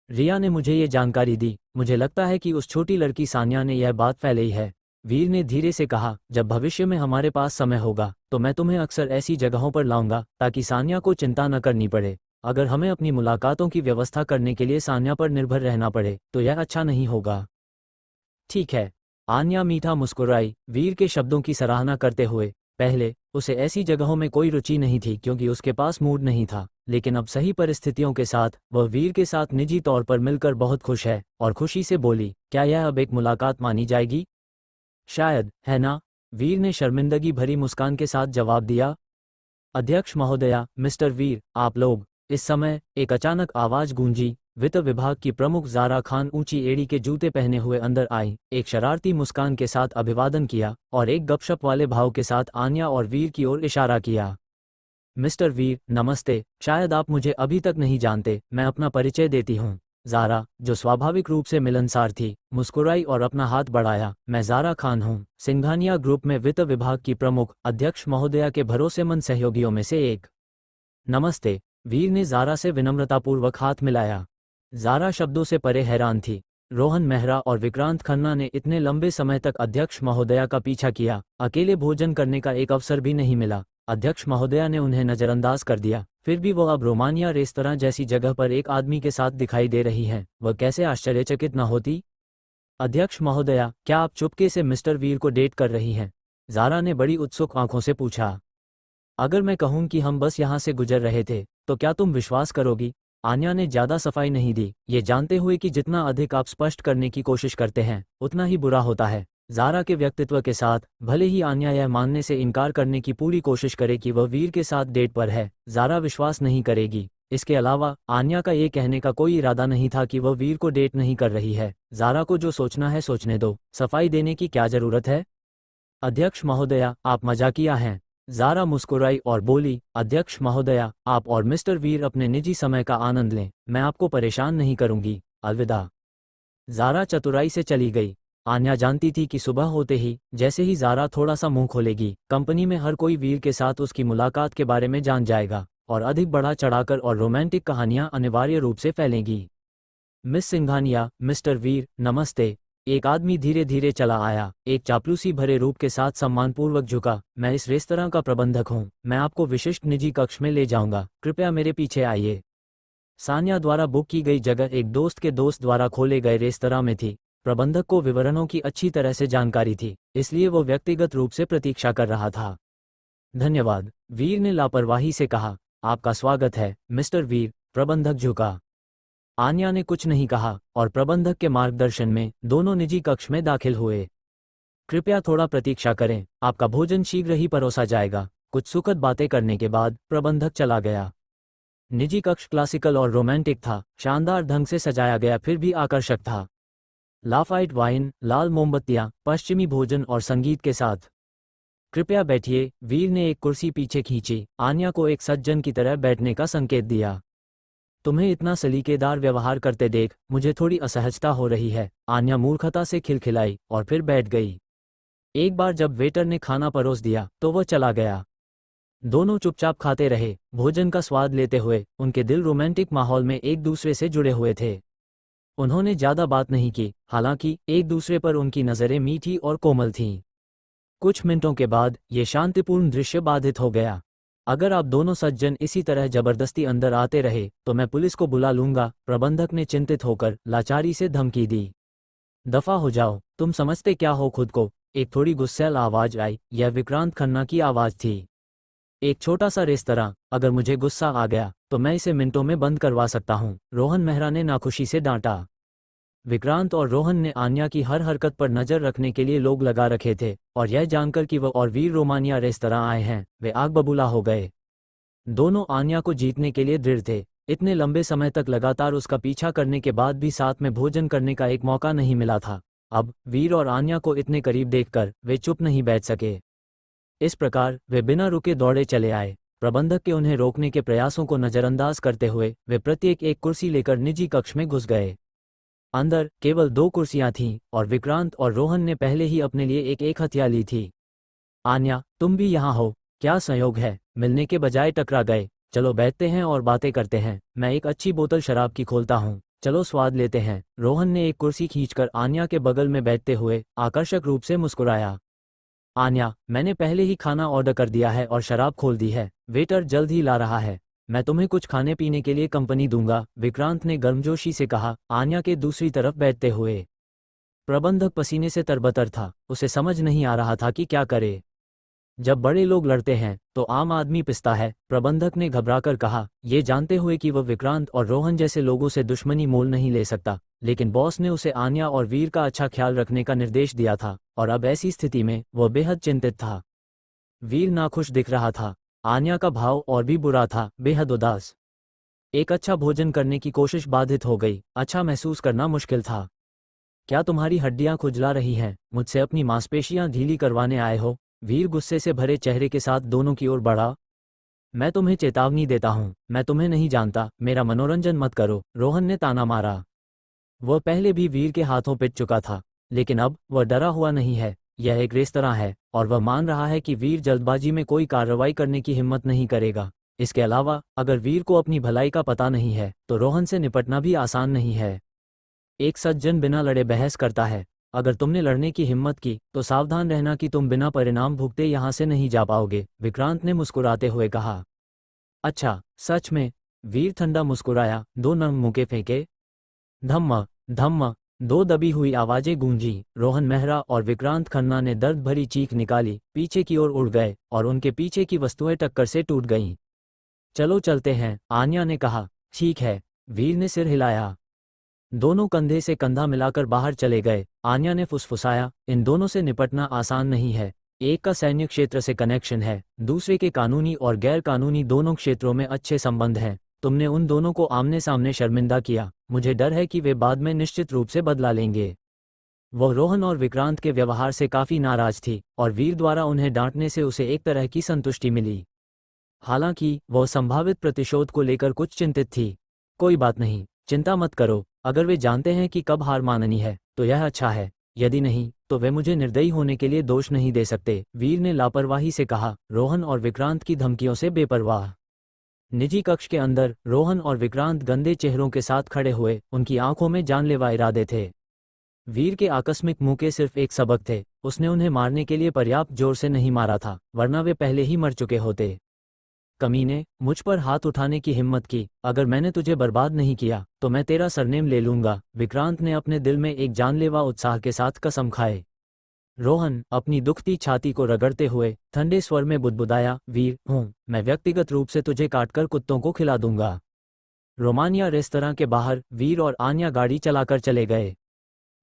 रिया ने मुझे ये जानकारी दी। मुझे लगता है कि उस छोटी लड़की सान्या ने यह बात फैलाई है। वीर ने धीरे से कहा, जब भविष्य में हमारे पास समय होगा तो मैं तुम्हें अक्सर ऐसी जगहों पर लाऊंगा ताकि सान्या को चिंता न करनी पड़े। अगर हमें अपनी मुलाकातों की व्यवस्था करने के लिए सान्या पर निर्भर रहना पड़े तो यह अच्छा नहीं होगा। ठीक है। आन्या मीठा मुस्कुराई, वीर के शब्दों की सराहना करते हुए। पहले उसे ऐसी जगहों में कोई रुचि नहीं थी क्योंकि उसके पास मूड नहीं था, लेकिन अब सही परिस्थितियों के साथ वह वीर के साथ निजी तौर पर मिलकर बहुत खुश है और खुशी से बोली, क्या यह अब एक मुलाकात मानी जाएगी? शायद, है ना? वीर ने शर्मिंदगी भरी मुस्कान के साथ जवाब दिया। अध्यक्ष महोदया, मिस्टर वीर, आप लोग। इस समय एक अचानक आवाज गूंजी। वित्त विभाग की प्रमुख ज़ारा खान ऊंची एड़ी के जूते पहने हुए अंदर आई, एक शरारती मुस्कान के साथ अभिवादन किया और एक गपशप वाले भाव के साथ आन्या और वीर की ओर इशारा किया। मिस्टर वीर, नमस्ते। शायद आप मुझे अभी तक नहीं जानते, मैं अपना परिचय देती हूँ। ज़ारा, जो स्वाभाविक रूप से मिलनसार थी, मुस्कुराई और अपना हाथ बढ़ाया। मैं ज़ारा खान हूँ, सिंघानिया ग्रुप में वित्त विभाग की प्रमुख, अध्यक्ष महोदया के भरोसेमंद सहयोगियों में से एक। नमस्ते। वीर ने ज़ारा से विनम्रतापूर्वक हाथ मिलाया। ज़ारा शब्दों से परे हैरान थी। रोहन मेहरा और विक्रांत खन्ना ने इतने लंबे समय तक अध्यक्ष महोदया का पीछा किया, अकेले भोजन करने का एक अवसर भी नहीं मिला। अध्यक्ष महोदया ने उन्हें नज़रअंदाज कर दिया, फिर भी वो अब रोमानिया रेस्तरां जैसी जगह पर एक आदमी के साथ दिखाई दे रही हैं। वह कैसे आश्चर्यचकित न होती? अध्यक्ष महोदया, क्या आप चुपके से मिस्टर वीर को डेट कर रही हैं? ज़ारा ने बड़ी उत्सुक आंखों से पूछा। अगर मैं कहूं कि हम बस यहाँ से गुजर रहे थे तो क्या तुम विश्वास करोगी? आन्या ने ज्यादा सफाई नहीं दी, ये जानते हुए कि जितना अधिक आप स्पष्ट करने की कोशिश करते हैं उतना ही बुरा होता है। ज़ारा के व्यक्तित्व के साथ भले ही आन्या यह मानने से इनकार करने की पूरी कोशिश करे कि वह वीर के साथ डेट पर है, ज़ारा विश्वास नहीं करेगी। इसके अलावा आन्या का ये कहने का कोई इरादा नहीं था कि वह वीर को डेट नहीं कर रही है। ज़ारा को जो सोचना है सोचने दो, सफाई देने की क्या जरूरत है? अध्यक्ष महोदया, आप मजाकिया हैं। ज़ारा मुस्कुराई और बोली, अध्यक्ष महोदया, आप और मिस्टर वीर अपने निजी समय का आनंद लें, मैं आपको परेशान नहीं करूंगी। अलविदा। ज़ारा चतुराई से चली गई। आन्या जानती थी कि सुबह होते ही, जैसे ही ज़ारा थोड़ा सा मुंह खोलेगी, कंपनी में हर कोई वीर के साथ उसकी मुलाकात के बारे में जान जाएगा और अधिक बढ़ा चढ़ाकर और रोमांटिक कहानियां अनिवार्य रूप से फैलेंगी। मिस सिंघानिया, मिस्टर वीर, नमस्ते। एक आदमी धीरे धीरे चला आया, एक चापलूसी भरे रूप के साथ सम्मानपूर्वक झुका। मैं इस रेस्तरां का प्रबंधक हूँ, मैं आपको विशिष्ट निजी कक्ष में ले जाऊंगा, कृपया मेरे पीछे आइए। सान्या द्वारा बुक की गई जगह एक दोस्त के दोस्त द्वारा खोले गए रेस्तरां में थी। प्रबंधक को विवरणों की अच्छी तरह से जानकारी थी, इसलिए वो व्यक्तिगत रूप से प्रतीक्षा कर रहा था। धन्यवाद, वीर ने लापरवाही से कहा। आपका स्वागत है, मिस्टर वीर। प्रबंधक झुका। आन्या ने कुछ नहीं कहा और प्रबंधक के मार्गदर्शन में दोनों निजी कक्ष में दाखिल हुए। कृपया थोड़ा प्रतीक्षा करें, आपका भोजन शीघ्र ही परोसा जाएगा। कुछ सुखद बातें करने के बाद प्रबंधक चला गया। निजी कक्ष क्लासिकल और रोमांटिक था, शानदार ढंग से सजाया गया फिर भी आकर्षक था। लाफाइट वाइन, लाल मोमबत्तियां, पश्चिमी भोजन और संगीत के साथ। कृपया बैठिए, वीर ने एक कुर्सी पीछे खींची, आन्या को एक सज्जन की तरह बैठने का संकेत दिया। तुम्हें इतना सलीकेदार व्यवहार करते देख मुझे थोड़ी असहजता हो रही है, आन्या मूर्खता से खिलखिलाई और फिर बैठ गई। एक बार जब वेटर ने खाना परोस दिया तो वह चला गया। दोनों चुपचाप खाते रहे, भोजन का स्वाद लेते हुए। उनके दिल रोमांटिक माहौल में एक दूसरे से जुड़े हुए थे। उन्होंने ज्यादा बात नहीं की, हालांकि एक दूसरे पर उनकी नजरें मीठी और कोमल थीं। कुछ मिनटों के बाद ये शांतिपूर्ण दृश्य बाधित हो गया। अगर आप दोनों सज्जन इसी तरह जबरदस्ती अंदर आते रहे तो मैं पुलिस को बुला लूंगा, प्रबंधक ने चिंतित होकर लाचारी से धमकी दी। दफा हो जाओ, तुम समझते क्या हो खुद को, एक थोड़ी गुस्सैल आवाज आई। यह विक्रांत खन्ना की आवाज थी। एक छोटा सा रेस्तरां, अगर मुझे गुस्सा आ गया तो मैं इसे मिनटों में बंद करवा सकता हूं, रोहन मेहरा ने नाखुशी से डांटा। विक्रांत और रोहन ने आन्या की हर हरकत पर नजर रखने के लिए लोग लगा रखे थे, और यह जानकर कि वह और वीर रोमानिया रेस्तरां आए हैं, वे आग बबूला हो गए। दोनों आन्या को जीतने के लिए दृढ़ थे। इतने लंबे समय तक लगातार उसका पीछा करने के बाद भी साथ में भोजन करने का एक मौका नहीं मिला था। अब वीर और आन्या को इतने करीब देखकर वे चुप नहीं बैठ सके। इस प्रकार वे बिना रुके दौड़े चले आए। प्रबंधक के उन्हें रोकने के प्रयासों को नजरअंदाज करते हुए वे प्रत्येक एक कुर्सी लेकर निजी कक्ष में घुस गए। अंदर केवल 2 कुर्सियां थीं और विक्रांत और रोहन ने पहले ही अपने लिए एक हथिया ली थी। आन्या, तुम भी यहाँ हो, क्या संयोग है, मिलने के बजाय टकरा गए। चलो बैठते हैं और बातें करते हैं, मैं एक अच्छी बोतल शराब की खोलता हूँ, चलो स्वाद लेते हैं। रोहन ने एक कुर्सी खींचकर आन्या के बगल में बैठते हुए आकर्षक रूप से मुस्कुराया। आन्या, मैंने पहले ही खाना ऑर्डर कर दिया है और शराब खोल दी है, वेटर जल्द ही ला रहा है, मैं तुम्हें कुछ खाने पीने के लिए कंपनी दूंगा, विक्रांत ने गर्मजोशी से कहा, आन्या के दूसरी तरफ बैठते हुए। प्रबंधक पसीने से तरबतर था, उसे समझ नहीं आ रहा था कि क्या करे। जब बड़े लोग लड़ते हैं तो आम आदमी पिसता है, प्रबंधक ने घबराकर कहा, ये जानते हुए कि वह विक्रांत और रोहन जैसे लोगों से दुश्मनी मोल नहीं ले सकता, लेकिन बॉस ने उसे आन्या और वीर का अच्छा ख्याल रखने का निर्देश दिया था, और अब ऐसी स्थिति में वह बेहद चिंतित था। वीर नाखुश दिख रहा था, आन्या का भाव और भी बुरा था, बेहद उदास। एक अच्छा भोजन करने की कोशिश बाधित हो गई, अच्छा महसूस करना मुश्किल था। क्या तुम्हारी हड्डियां खुजला रही हैं, मुझसे अपनी मांसपेशियां ढीली करवाने आए हो? वीर गुस्से से भरे चेहरे के साथ दोनों की ओर बढ़ा। मैं तुम्हें चेतावनी देता हूं, मैं तुम्हें नहीं जानता, मेरा मनोरंजन मत करो, रोहन ने ताना मारा। वह पहले भी वीर के हाथों पिट चुका था, लेकिन अब वह डरा हुआ नहीं है। यह एक रेस्तरां है और वह मान रहा है कि वीर जल्दबाजी में कोई कार्रवाई करने की हिम्मत नहीं करेगा। इसके अलावा अगर वीर को अपनी भलाई का पता नहीं है तो रोहन से निपटना भी आसान नहीं है। एक सज्जन बिना लड़े बहस करता है, अगर तुमने लड़ने की हिम्मत की तो सावधान रहना कि तुम बिना परिणाम भुगते यहाँ से नहीं जा पाओगे, विक्रांत ने मुस्कुराते हुए कहा। अच्छा, सच में? वीर ठंडा मुस्कुराया, 2 नम मुके फेंके। धम्म धम्म, 2 दबी हुई आवाजें गूंजी। रोहन मेहरा और विक्रांत खन्ना ने दर्द भरी चीख निकाली, पीछे की ओर उड़ गए और उनके पीछे की वस्तुएं टक्कर से टूट गईं। चलो चलते हैं, आन्या ने कहा। ठीक है, वीर ने सिर हिलाया। दोनों कंधे से कंधा मिलाकर बाहर चले गए। आन्या ने फुसफुसाया, इन दोनों से निपटना आसान नहीं है। एक का सैन्य क्षेत्र से कनेक्शन है, दूसरे के कानूनी और गैर कानूनी दोनों क्षेत्रों में अच्छे संबंध हैं। तुमने उन दोनों को आमने सामने शर्मिंदा किया, मुझे डर है कि वे बाद में निश्चित रूप से बदला लेंगे। वह रोहन और विक्रांत के व्यवहार से काफी नाराज थी और वीर द्वारा उन्हें डांटने से उसे एक तरह की संतुष्टि मिली। हालांकि वह संभावित प्रतिशोध को लेकर कुछ चिंतित थी। कोई बात नहीं, चिंता मत करो, अगर वे जानते हैं कि कब हार माननी है तो यह अच्छा है, यदि नहीं तो वे मुझे निर्दयी होने के लिए दोष नहीं दे सकते, वीर ने लापरवाही से कहा, रोहन और विक्रांत की धमकियों से बेपरवाह। निजी कक्ष के अंदर रोहन और विक्रांत गंदे चेहरों के साथ खड़े हुए, उनकी आंखों में जानलेवा इरादे थे। वीर के आकस्मिक मुंह सिर्फ एक सबक थे, उसने उन्हें मारने के लिए पर्याप्त जोर से नहीं मारा था, वरना वे पहले ही मर चुके होते। कमीने, मुझ पर हाथ उठाने की हिम्मत की, अगर मैंने तुझे बर्बाद नहीं किया तो मैं तेरा सरनेम ले लूंगा, विक्रांत ने अपने दिल में एक जानलेवा उत्साह के साथ कसम खाए। रोहन अपनी दुखती छाती को रगड़ते हुए ठंडे स्वर में बुदबुदाया, वीर हूँ, मैं व्यक्तिगत रूप से तुझे काटकर कुत्तों को खिला दूंगा। रोमानिया रेस्तरां के बाहर वीर और आन्या गाड़ी चलाकर चले गए।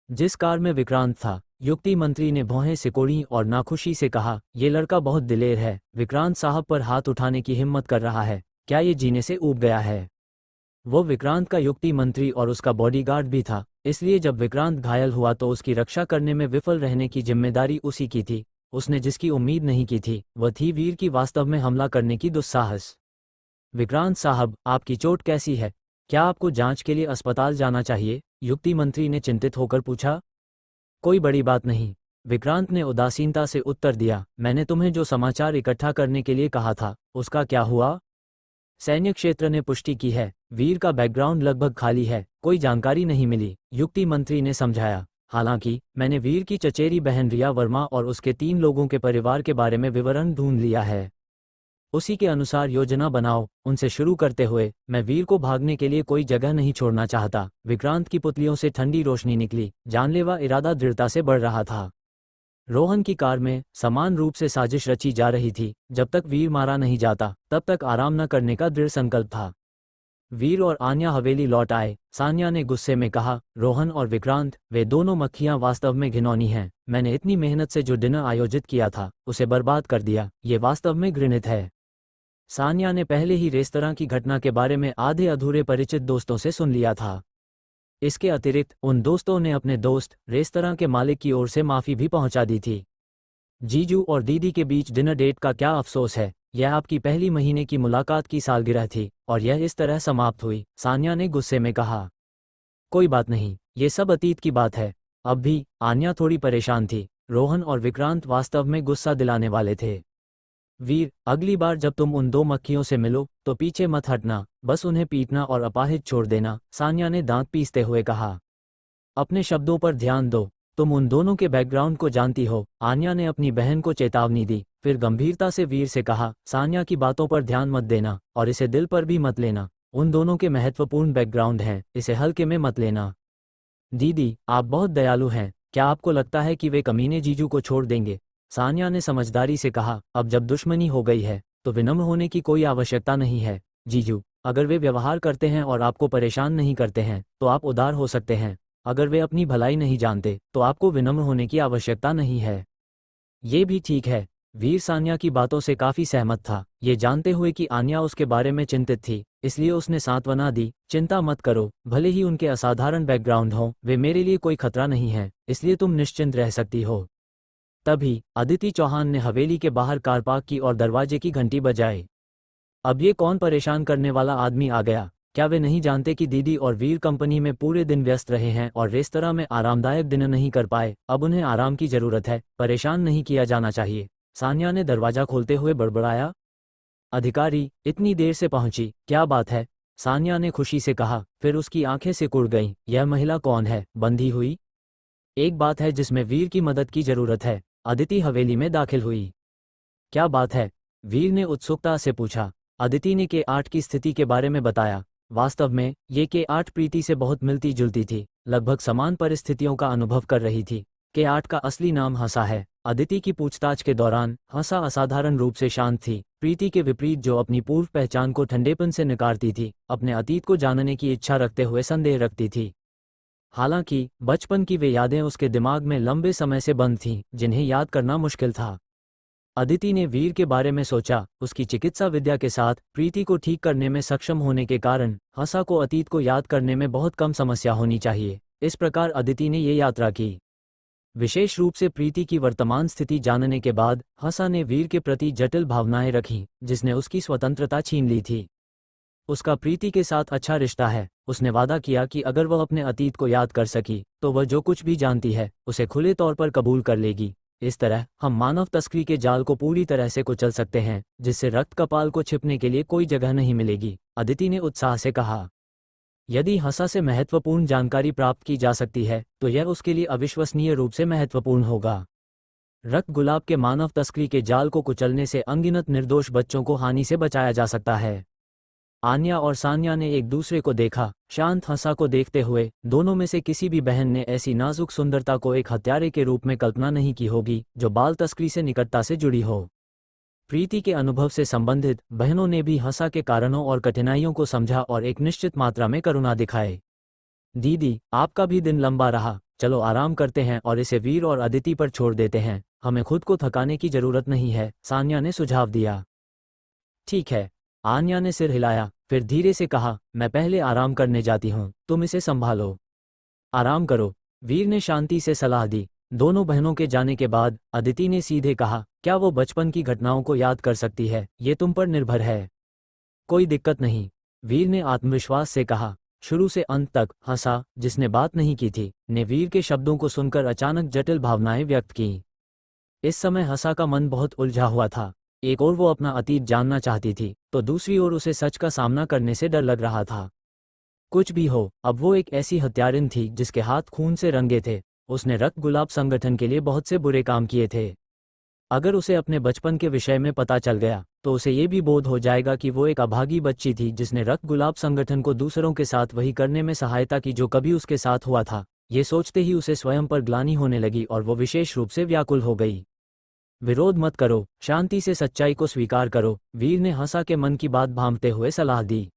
जिस कार में विक्रांत था, युक्ति मंत्री ने भौहें सिकोड़ी और नाखुशी से कहा, ये लड़का बहुत दिलेर है, विक्रांत साहब पर हाथ उठाने की हिम्मत कर रहा है, क्या ये जीने से ऊब गया है? वो विक्रांत का युक्ति मंत्री और उसका बॉडीगार्ड भी था, इसलिए जब विक्रांत घायल हुआ तो उसकी रक्षा करने में विफल रहने की जिम्मेदारी उसी की थी। उसने जिसकी उम्मीद नहीं की थी वह थी वीर की वास्तव में हमला करने की दुस्साहस। विक्रांत साहब, आपकी चोट कैसी है? क्या आपको जांच के लिए अस्पताल जाना चाहिए? युक्ति मंत्री ने चिंतित होकर पूछा। कोई बड़ी बात नहीं, विक्रांत ने उदासीनता से उत्तर दिया, मैंने तुम्हें जो समाचार इकट्ठा करने के लिए कहा था उसका क्या हुआ? सैन्य क्षेत्र ने पुष्टि की है, वीर का बैकग्राउंड लगभग खाली है, कोई जानकारी नहीं मिली, युक्ति मंत्री ने समझाया। हालांकि मैंने वीर की चचेरी बहन रिया वर्मा और उसके 3 लोगों के परिवार के बारे में विवरण ढूंढ लिया है। उसी के अनुसार योजना बनाओ। उनसे शुरू करते हुए, मैं वीर को भागने के लिए कोई जगह नहीं छोड़ना चाहता। विक्रांत की पुतलियों से ठंडी रोशनी निकली, जानलेवा इरादा दृढ़ता से बढ़ रहा था। रोहन की कार में समान रूप से साजिश रची जा रही थी। जब तक वीर मारा नहीं जाता तब तक आराम न करने का दृढ़ संकल्प था। वीर और आन्या हवेली लौट आए। सान्या ने गुस्से में कहा, रोहन और विक्रांत, वे दोनों मक्खियां वास्तव में घिनौनी हैं। मैंने इतनी मेहनत से जो डिनर आयोजित किया था उसे बर्बाद कर दिया। ये वास्तव में घृणित है। सान्या ने पहले ही रेस्तरां की घटना के बारे में आधे अधूरे परिचित दोस्तों से सुन लिया था। इसके अतिरिक्त उन दोस्तों ने अपने दोस्त रेस्तरां के मालिक की ओर से माफी भी पहुंचा दी थी। जीजू और दीदी के बीच डिनर डेट का क्या अफसोस है। यह आपकी पहली महीने की मुलाकात की सालगिरह थी और यह इस तरह समाप्त हुई। सान्या ने गुस्से में कहा, कोई बात नहीं, ये सब अतीत की बात है। अब भी आन्या थोड़ी परेशान थी। रोहन और विक्रांत वास्तव में गुस्सा दिलाने वाले थे। वीर, अगली बार जब तुम उन दो मक्खियों से मिलो तो पीछे मत हटना, बस उन्हें पीटना और अपाहिज छोड़ देना। सान्या ने दांत पीसते हुए कहा, अपने शब्दों पर ध्यान दो, तुम उन दोनों के बैकग्राउंड को जानती हो। आन्या ने अपनी बहन को चेतावनी दी, फिर गंभीरता से वीर से कहा, सान्या की बातों पर ध्यान मत देना और इसे दिल पर भी मत लेना। उन दोनों के महत्वपूर्ण बैकग्राउंड हैं, इसे हल्के में मत लेना। दीदी, आप बहुत दयालु हैं। क्या आपको लगता है कि वे कमीने जीजू को छोड़ देंगे? सान्या ने समझदारी से कहा, अब जब दुश्मनी हो गई है तो विनम्र होने की कोई आवश्यकता नहीं है। जीजू, अगर वे व्यवहार करते हैं और आपको परेशान नहीं करते हैं तो आप उदार हो सकते हैं। अगर वे अपनी भलाई नहीं जानते तो आपको विनम्र होने की आवश्यकता नहीं है। ये भी ठीक है। वीर सान्या की बातों से काफी सहमत था। ये जानते हुए कि आन्या उसके बारे में चिंतित थी, इसलिए उसने सांत्वना दी, चिंता मत करो, भले ही उनके असाधारण बैकग्राउंड हो, वे मेरे लिए कोई खतरा नहीं है, इसलिए तुम निश्चिंत रह सकती हो। तभी अदिति चौहान ने हवेली के बाहर कार पार्क की और दरवाजे की घंटी बजाई। अब ये कौन परेशान करने वाला आदमी आ गया? क्या वे नहीं जानते कि दीदी और वीर कंपनी में पूरे दिन व्यस्त रहे हैं और रेस्तरां में आरामदायक डिनर नहीं कर पाए? अब उन्हें आराम की जरूरत है, परेशान नहीं किया जाना चाहिए। सान्या ने दरवाजा खोलते हुए बड़बड़ाया, अधिकारी, इतनी देर से पहुंची, क्या बात है? सान्या ने खुशी से कहा, फिर उसकी आंखें सिकुड़ गईं। यह महिला कौन है? बंधी हुई? एक बात है जिसमें वीर की मदद की जरूरत है। अदिति हवेली में दाखिल हुई। क्या बात है? वीर ने उत्सुकता से पूछा। अदिति ने K8 की स्थिति के बारे में बताया। वास्तव में ये K8 प्रीति से बहुत मिलती जुलती थी, लगभग समान परिस्थितियों का अनुभव कर रही थी। K8 का असली नाम हंसा है। अदिति की पूछताछ के दौरान हंसा असाधारण रूप से शांत थी, प्रीति के विपरीत, जो अपनी पूर्व पहचान को ठंडेपन से नकारती थी, अपने अतीत को जानने की इच्छा रखते हुए संदेह रखती थी। हालांकि बचपन की वे यादें उसके दिमाग में लंबे समय से बंद थीं, जिन्हें याद करना मुश्किल था। अदिति ने वीर के बारे में सोचा। उसकी चिकित्सा विद्या के साथ प्रीति को ठीक करने में सक्षम होने के कारण हंसा को अतीत को याद करने में बहुत कम समस्या होनी चाहिए। इस प्रकार अदिति ने ये यात्रा की। विशेष रूप से प्रीति की वर्तमान स्थिति जानने के बाद हंसा ने वीर के प्रति जटिल भावनाएं रखीं, जिसने उसकी स्वतंत्रता छीन ली थी। उसका प्रीति के साथ अच्छा रिश्ता है। उसने वादा किया कि अगर वह अपने अतीत को याद कर सकी तो वह जो कुछ भी जानती है उसे खुले तौर पर कबूल कर लेगी। इस तरह हम मानव तस्करी के जाल को पूरी तरह से कुचल सकते हैं, जिससे रक्त कपाल को छिपने के लिए कोई जगह नहीं मिलेगी। अदिति ने उत्साह से कहा, यदि हंसा से महत्वपूर्ण जानकारी प्राप्त की जा सकती है तो यह उसके लिए अविश्वसनीय रूप से महत्वपूर्ण होगा। रक्त गुलाब के मानव तस्करी के जाल को कुचलने से अनगिनत निर्दोष बच्चों को हानि से बचाया जा सकता है। आन्या और सान्या ने एक दूसरे को देखा। शांत हंसा को देखते हुए दोनों में से किसी भी बहन ने ऐसी नाजुक सुंदरता को एक हत्यारे के रूप में कल्पना नहीं की होगी जो बाल तस्करी से निकटता से जुड़ी हो। प्रीति के अनुभव से संबंधित बहनों ने भी हंसा के कारणों और कठिनाइयों को समझा और एक निश्चित मात्रा में करुणा दिखाए। दीदी, आपका भी दिन लंबा रहा, चलो आराम करते हैं और इसे वीर और अदिति पर छोड़ देते हैं। हमें खुद को थकाने की जरूरत नहीं है, सान्या ने सुझाव दिया। ठीक है, आन्या ने सिर हिलाया, फिर धीरे से कहा, मैं पहले आराम करने जाती हूँ, तुम इसे संभालो। आराम करो, वीर ने शांति से सलाह दी। दोनों बहनों के जाने के बाद अदिति ने सीधे कहा, क्या वो बचपन की घटनाओं को याद कर सकती है? ये तुम पर निर्भर है। कोई दिक्कत नहीं, वीर ने आत्मविश्वास से कहा। शुरू से अंत तक हंसा, जिसने बात नहीं की थी, ने वीर के शब्दों को सुनकर अचानक जटिल भावनाएं व्यक्त की। इस समय हंसा का मन बहुत उलझा हुआ था। एक ओर वो अपना अतीत जानना चाहती थी तो दूसरी ओर उसे सच का सामना करने से डर लग रहा था। कुछ भी हो, अब वो एक ऐसी हत्यारिन थी जिसके हाथ खून से रंगे थे। उसने रक्त गुलाब संगठन के लिए बहुत से बुरे काम किए थे। अगर उसे अपने बचपन के विषय में पता चल गया तो उसे ये भी बोध हो जाएगा कि वो एक अभागी बच्ची थी जिसने रक्त गुलाब संगठन को दूसरों के साथ वही करने में सहायता की जो कभी उसके साथ हुआ था। ये सोचते ही उसे स्वयं पर ग्लानि होने लगी और वो विशेष रूप से व्याकुल हो गई। विरोध मत करो, शांति से सच्चाई को स्वीकार करो, वीर ने हंसा के मन की बात भांपते हुए सलाह दी।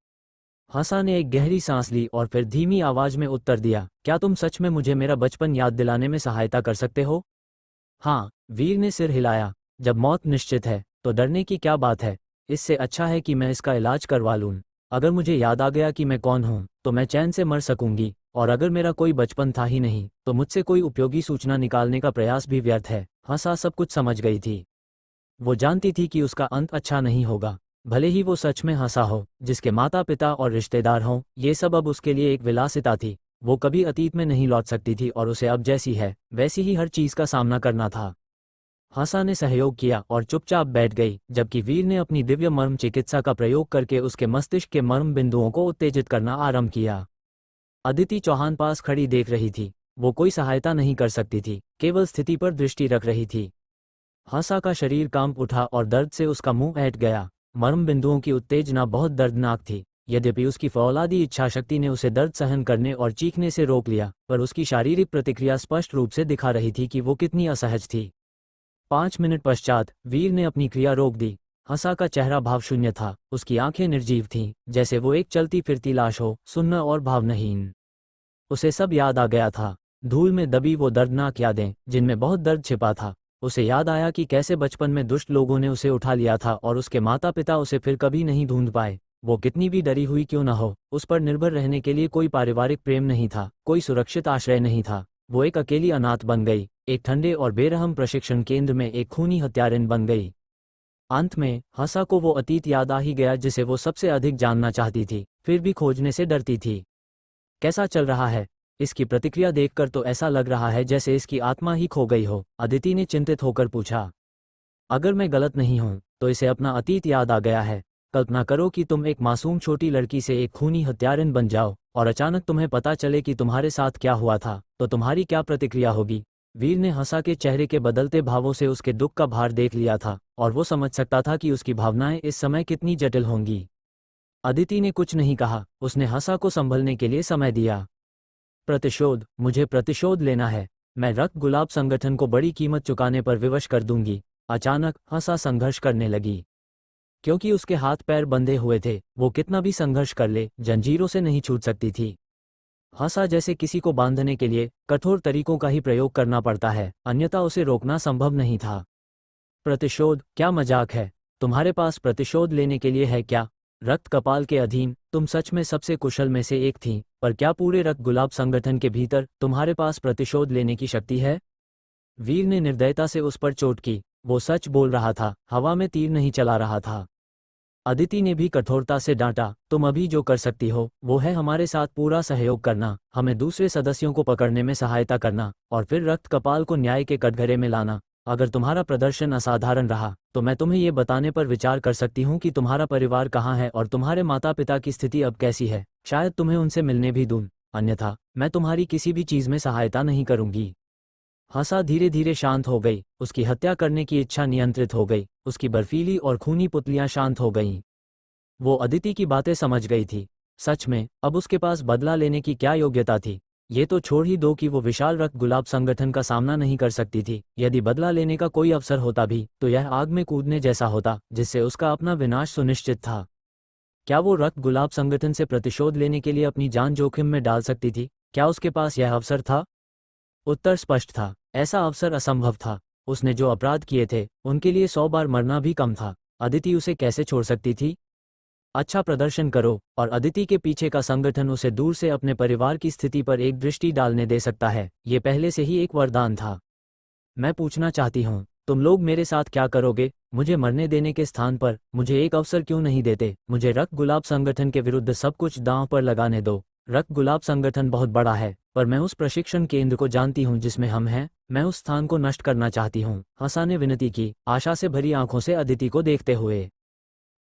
हंसा ने एक गहरी सांस ली और फिर धीमी आवाज में उत्तर दिया, क्या तुम सच में मुझे मेरा बचपन याद दिलाने में सहायता कर सकते हो? हाँ, वीर ने सिर हिलाया। जब मौत निश्चित है तो डरने की क्या बात है? इससे अच्छा है कि मैं इसका इलाज करवा लूं। अगर मुझे याद आ गया कि मैं कौन हूं तो मैं चैन से मर सकूंगी, और अगर मेरा कोई बचपन था ही नहीं तो मुझसे कोई उपयोगी सूचना निकालने का प्रयास भी व्यर्थ है। हंसा सब कुछ समझ गई थी। वो जानती थी कि उसका अंत अच्छा नहीं होगा। भले ही वो सच में हंसा हो, जिसके माता पिता और रिश्तेदार हों, ये सब अब उसके लिए एक विलासिता थी। वो कभी अतीत में नहीं लौट सकती थी और उसे अब जैसी है वैसी ही हर चीज का सामना करना था। हंसा ने सहयोग किया और चुपचाप बैठ गई, जबकि वीर ने अपनी दिव्य मर्म चिकित्सा का प्रयोग करके उसके मस्तिष्क के मर्म बिंदुओं को उत्तेजित करना आरंभ किया। अदिति चौहान पास खड़ी देख रही थी। वो कोई सहायता नहीं कर सकती थी, केवल स्थिति पर दृष्टि रख रही थी। हंसा का शरीर कांप उठा और दर्द से उसका मुंह ऐंठ गया। मर्म बिंदुओं की उत्तेजना बहुत दर्दनाक थी। यद्यपि उसकी फौलादी इच्छाशक्ति ने उसे दर्द सहन करने और चीखने से रोक लिया, पर उसकी शारीरिक प्रतिक्रिया स्पष्ट रूप से दिखा रही थी कि वो कितनी असहज थी। 5 मिनट पश्चात वीर ने अपनी क्रिया रोक दी। हंसा का चेहरा भावशून्य था, उसकी आंखें निर्जीव थीं, जैसे वो एक चलती फिरती लाश हो, सुन्न और भावनहीन। उसे सब याद आ गया था, धूल में दबी वो दर्दनाक यादें जिनमें बहुत दर्द छिपा था। उसे याद आया कि कैसे बचपन में दुष्ट लोगों ने उसे उठा लिया था और उसके माता पिता उसे फिर कभी नहीं ढूंढ पाए। वो कितनी भी डरी हुई क्यों न हो, उस पर निर्भर रहने के लिए कोई पारिवारिक प्रेम नहीं था, कोई सुरक्षित आश्रय नहीं था। वो एक अकेली अनाथ बन गई, एक ठंडे और बेरहम प्रशिक्षण केंद्र में एक खूनी हत्यारिन बन गई। अंत में हंसा को वो अतीत याद आ ही गया जिसे वो सबसे अधिक जानना चाहती थी, फिर भी खोजने से डरती थी। कैसा चल रहा है? इसकी प्रतिक्रिया देखकर तो ऐसा लग रहा है जैसे इसकी आत्मा ही खो गई हो, अदिति ने चिंतित होकर पूछा। अगर मैं गलत नहीं हूं तो इसे अपना अतीत याद आ गया है। कल्पना करो कि तुम एक मासूम छोटी लड़की से एक खूनी हत्यारिन बन जाओ और अचानक तुम्हें पता चले कि तुम्हारे साथ क्या हुआ था, तो तुम्हारी क्या प्रतिक्रिया होगी? वीर ने हंसा के चेहरे के बदलते भावों से उसके दुख का भार देख लिया था और वो समझ सकता था कि उसकी भावनाएं इस समय कितनी जटिल होंगी। अदिति ने कुछ नहीं कहा, उसने हंसा को संभलने के लिए समय दिया। प्रतिशोध, मुझे प्रतिशोध लेना है। मैं रक्त गुलाब संगठन को बड़ी कीमत चुकाने पर विवश कर दूंगी। अचानक हंसा संघर्ष करने लगी। क्योंकि उसके हाथ पैर बंधे हुए थे, वो कितना भी संघर्ष कर ले जंजीरों से नहीं छूट सकती थी। हंसा जैसे किसी को बांधने के लिए कठोर तरीकों का ही प्रयोग करना पड़ता है, अन्यथा उसे रोकना संभव नहीं था। प्रतिशोध, क्या मजाक है? तुम्हारे पास प्रतिशोध लेने के लिए है क्या? रक्त कपाल के अधीन तुम सच में सबसे कुशल में से एक थीं, पर क्या पूरे रक्त गुलाब संगठन के भीतर तुम्हारे पास प्रतिशोध लेने की शक्ति है? वीर ने निर्दयता से उस पर चोट की। वो सच बोल रहा था, हवा में तीर नहीं चला रहा था। अदिति ने भी कठोरता से डांटा, तुम अभी जो कर सकती हो वो है हमारे साथ पूरा सहयोग करना, हमें दूसरे सदस्यों को पकड़ने में सहायता करना और फिर रक्त कपाल को न्याय के कटघरे में लाना। अगर तुम्हारा प्रदर्शन असाधारण रहा तो मैं तुम्हें ये बताने पर विचार कर सकती हूँ कि तुम्हारा परिवार कहाँ है और तुम्हारे माता पिता की स्थिति अब कैसी है। शायद तुम्हें उनसे मिलने भी दूं, अन्यथा मैं तुम्हारी किसी भी चीज में सहायता नहीं करूंगी। हंसा धीरे धीरे शांत हो गई, उसकी हत्या करने की इच्छा नियंत्रित हो गई, उसकी बर्फीली और खूनी पुतलियां शांत हो गईं। वो अदिति की बातें समझ गई थी। सच में अब उसके पास बदला लेने की क्या योग्यता थी? ये तो छोड़ ही दो कि वो विशाल रक्त गुलाब संगठन का सामना नहीं कर सकती थी। यदि बदला लेने का कोई अवसर होता भी तो यह आग में कूदने जैसा होता जिससे उसका अपना विनाश सुनिश्चित था। क्या वो रक्त गुलाब संगठन से प्रतिशोध लेने के लिए अपनी जान जोखिम में डाल सकती थी? क्या उसके पास यह अवसर था? उत्तर स्पष्ट था, ऐसा अवसर असंभव था। उसने जो अपराध किए थे उनके लिए 100 बार मरना भी कम था। अदिति उसे कैसे छोड़ सकती थी? अच्छा प्रदर्शन करो और अदिति के पीछे का संगठन उसे दूर से अपने परिवार की स्थिति पर एक दृष्टि डालने दे सकता है। ये पहले से ही एक वरदान था। मैं पूछना चाहती हूँ, तुम लोग मेरे साथ क्या करोगे? मुझे मरने देने के स्थान पर मुझे एक अवसर क्यों नहीं देते? मुझे रक्त गुलाब संगठन के विरुद्ध सब कुछ दांव पर लगाने दो। रक्त गुलाब संगठन बहुत बड़ा है, पर मैं उस प्रशिक्षण केंद्र को जानती हूँ जिसमें हम हैं। मैं उस स्थान को नष्ट करना चाहती हूँ। हंसा ने विनती की, आशा से भरी आंखों से अदिति को देखते हुए।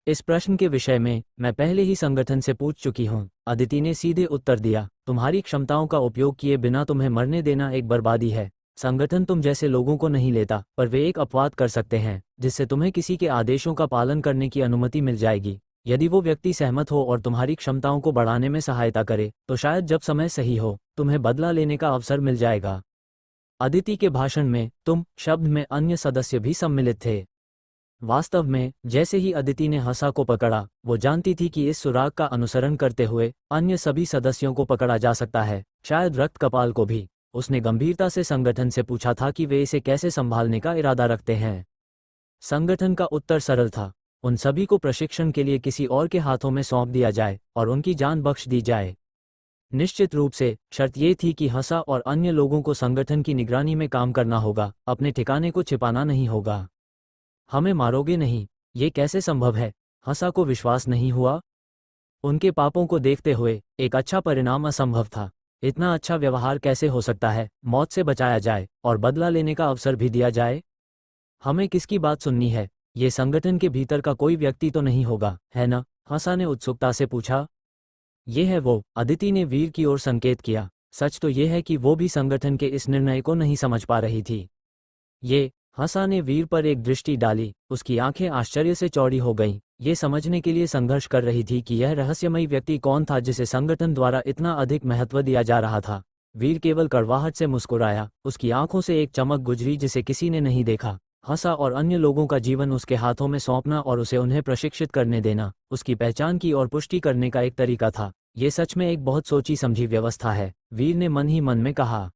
इस प्रश्न के विषय में मैं पहले ही संगठन से पूछ चुकी हूँ, अदिति ने सीधे उत्तर दिया। तुम्हारी क्षमताओं का उपयोग किए बिना तुम्हें मरने देना एक बर्बादी है। संगठन तुम जैसे लोगों को नहीं लेता, पर वे एक अपवाद कर सकते हैं जिससे तुम्हें किसी के आदेशों का पालन करने की अनुमति मिल जाएगी। यदि वो व्यक्ति सहमत हो और तुम्हारी क्षमताओं को बढ़ाने में सहायता करे, तो शायद जब समय सही हो तुम्हें बदला लेने का अवसर मिल जाएगा। अदिति के भाषण में तुम शब्द में अन्य सदस्य भी सम्मिलित थे। वास्तव में जैसे ही अदिति ने हंसा को पकड़ा, वो जानती थी कि इस सुराग का अनुसरण करते हुए अन्य सभी सदस्यों को पकड़ा जा सकता है, शायद रक्त कपाल को भी। उसने गंभीरता से संगठन से पूछा था कि वे इसे कैसे संभालने का इरादा रखते हैं। संगठन का उत्तर सरल था, उन सभी को प्रशिक्षण के लिए किसी और के हाथों में सौंप दिया जाए और उनकी जान बख्श दी जाए। निश्चित रूप से शर्त ये थी कि हंसा और अन्य लोगों को संगठन की निगरानी में काम करना होगा, अपने ठिकाने को छिपाना नहीं होगा। हमें मारोगे नहीं, ये कैसे संभव है? हंसा को विश्वास नहीं हुआ। उनके पापों को देखते हुए एक अच्छा परिणाम असंभव था। इतना अच्छा व्यवहार कैसे हो सकता है? मौत से बचाया जाए और बदला लेने का अवसर भी दिया जाए। हमें किसकी बात सुननी है? ये संगठन के भीतर का कोई व्यक्ति तो नहीं होगा, है ना? हंसा ने उत्सुकता से पूछा। ये है वो, अदिति ने वीर की ओर संकेत किया। सच तो ये है कि वो भी संगठन के इस निर्णय को नहीं समझ पा रही थी। ये हंसा ने वीर पर एक दृष्टि डाली, उसकी आंखें आश्चर्य से चौड़ी हो गईं। ये समझने के लिए संघर्ष कर रही थी कि यह रहस्यमयी व्यक्ति कौन था जिसे संगठन द्वारा इतना अधिक महत्व दिया जा रहा था। वीर केवल कड़वाहट से मुस्कुराया, उसकी आंखों से एक चमक गुजरी जिसे किसी ने नहीं देखा। हंसा और अन्य लोगों का जीवन उसके हाथों में सौंपना और उसे उन्हें प्रशिक्षित करने देना उसकी पहचान की और पुष्टि करने का एक तरीका था। ये सच में एक बहुत सोची समझी व्यवस्था है, वीर ने मन ही मन में कहा।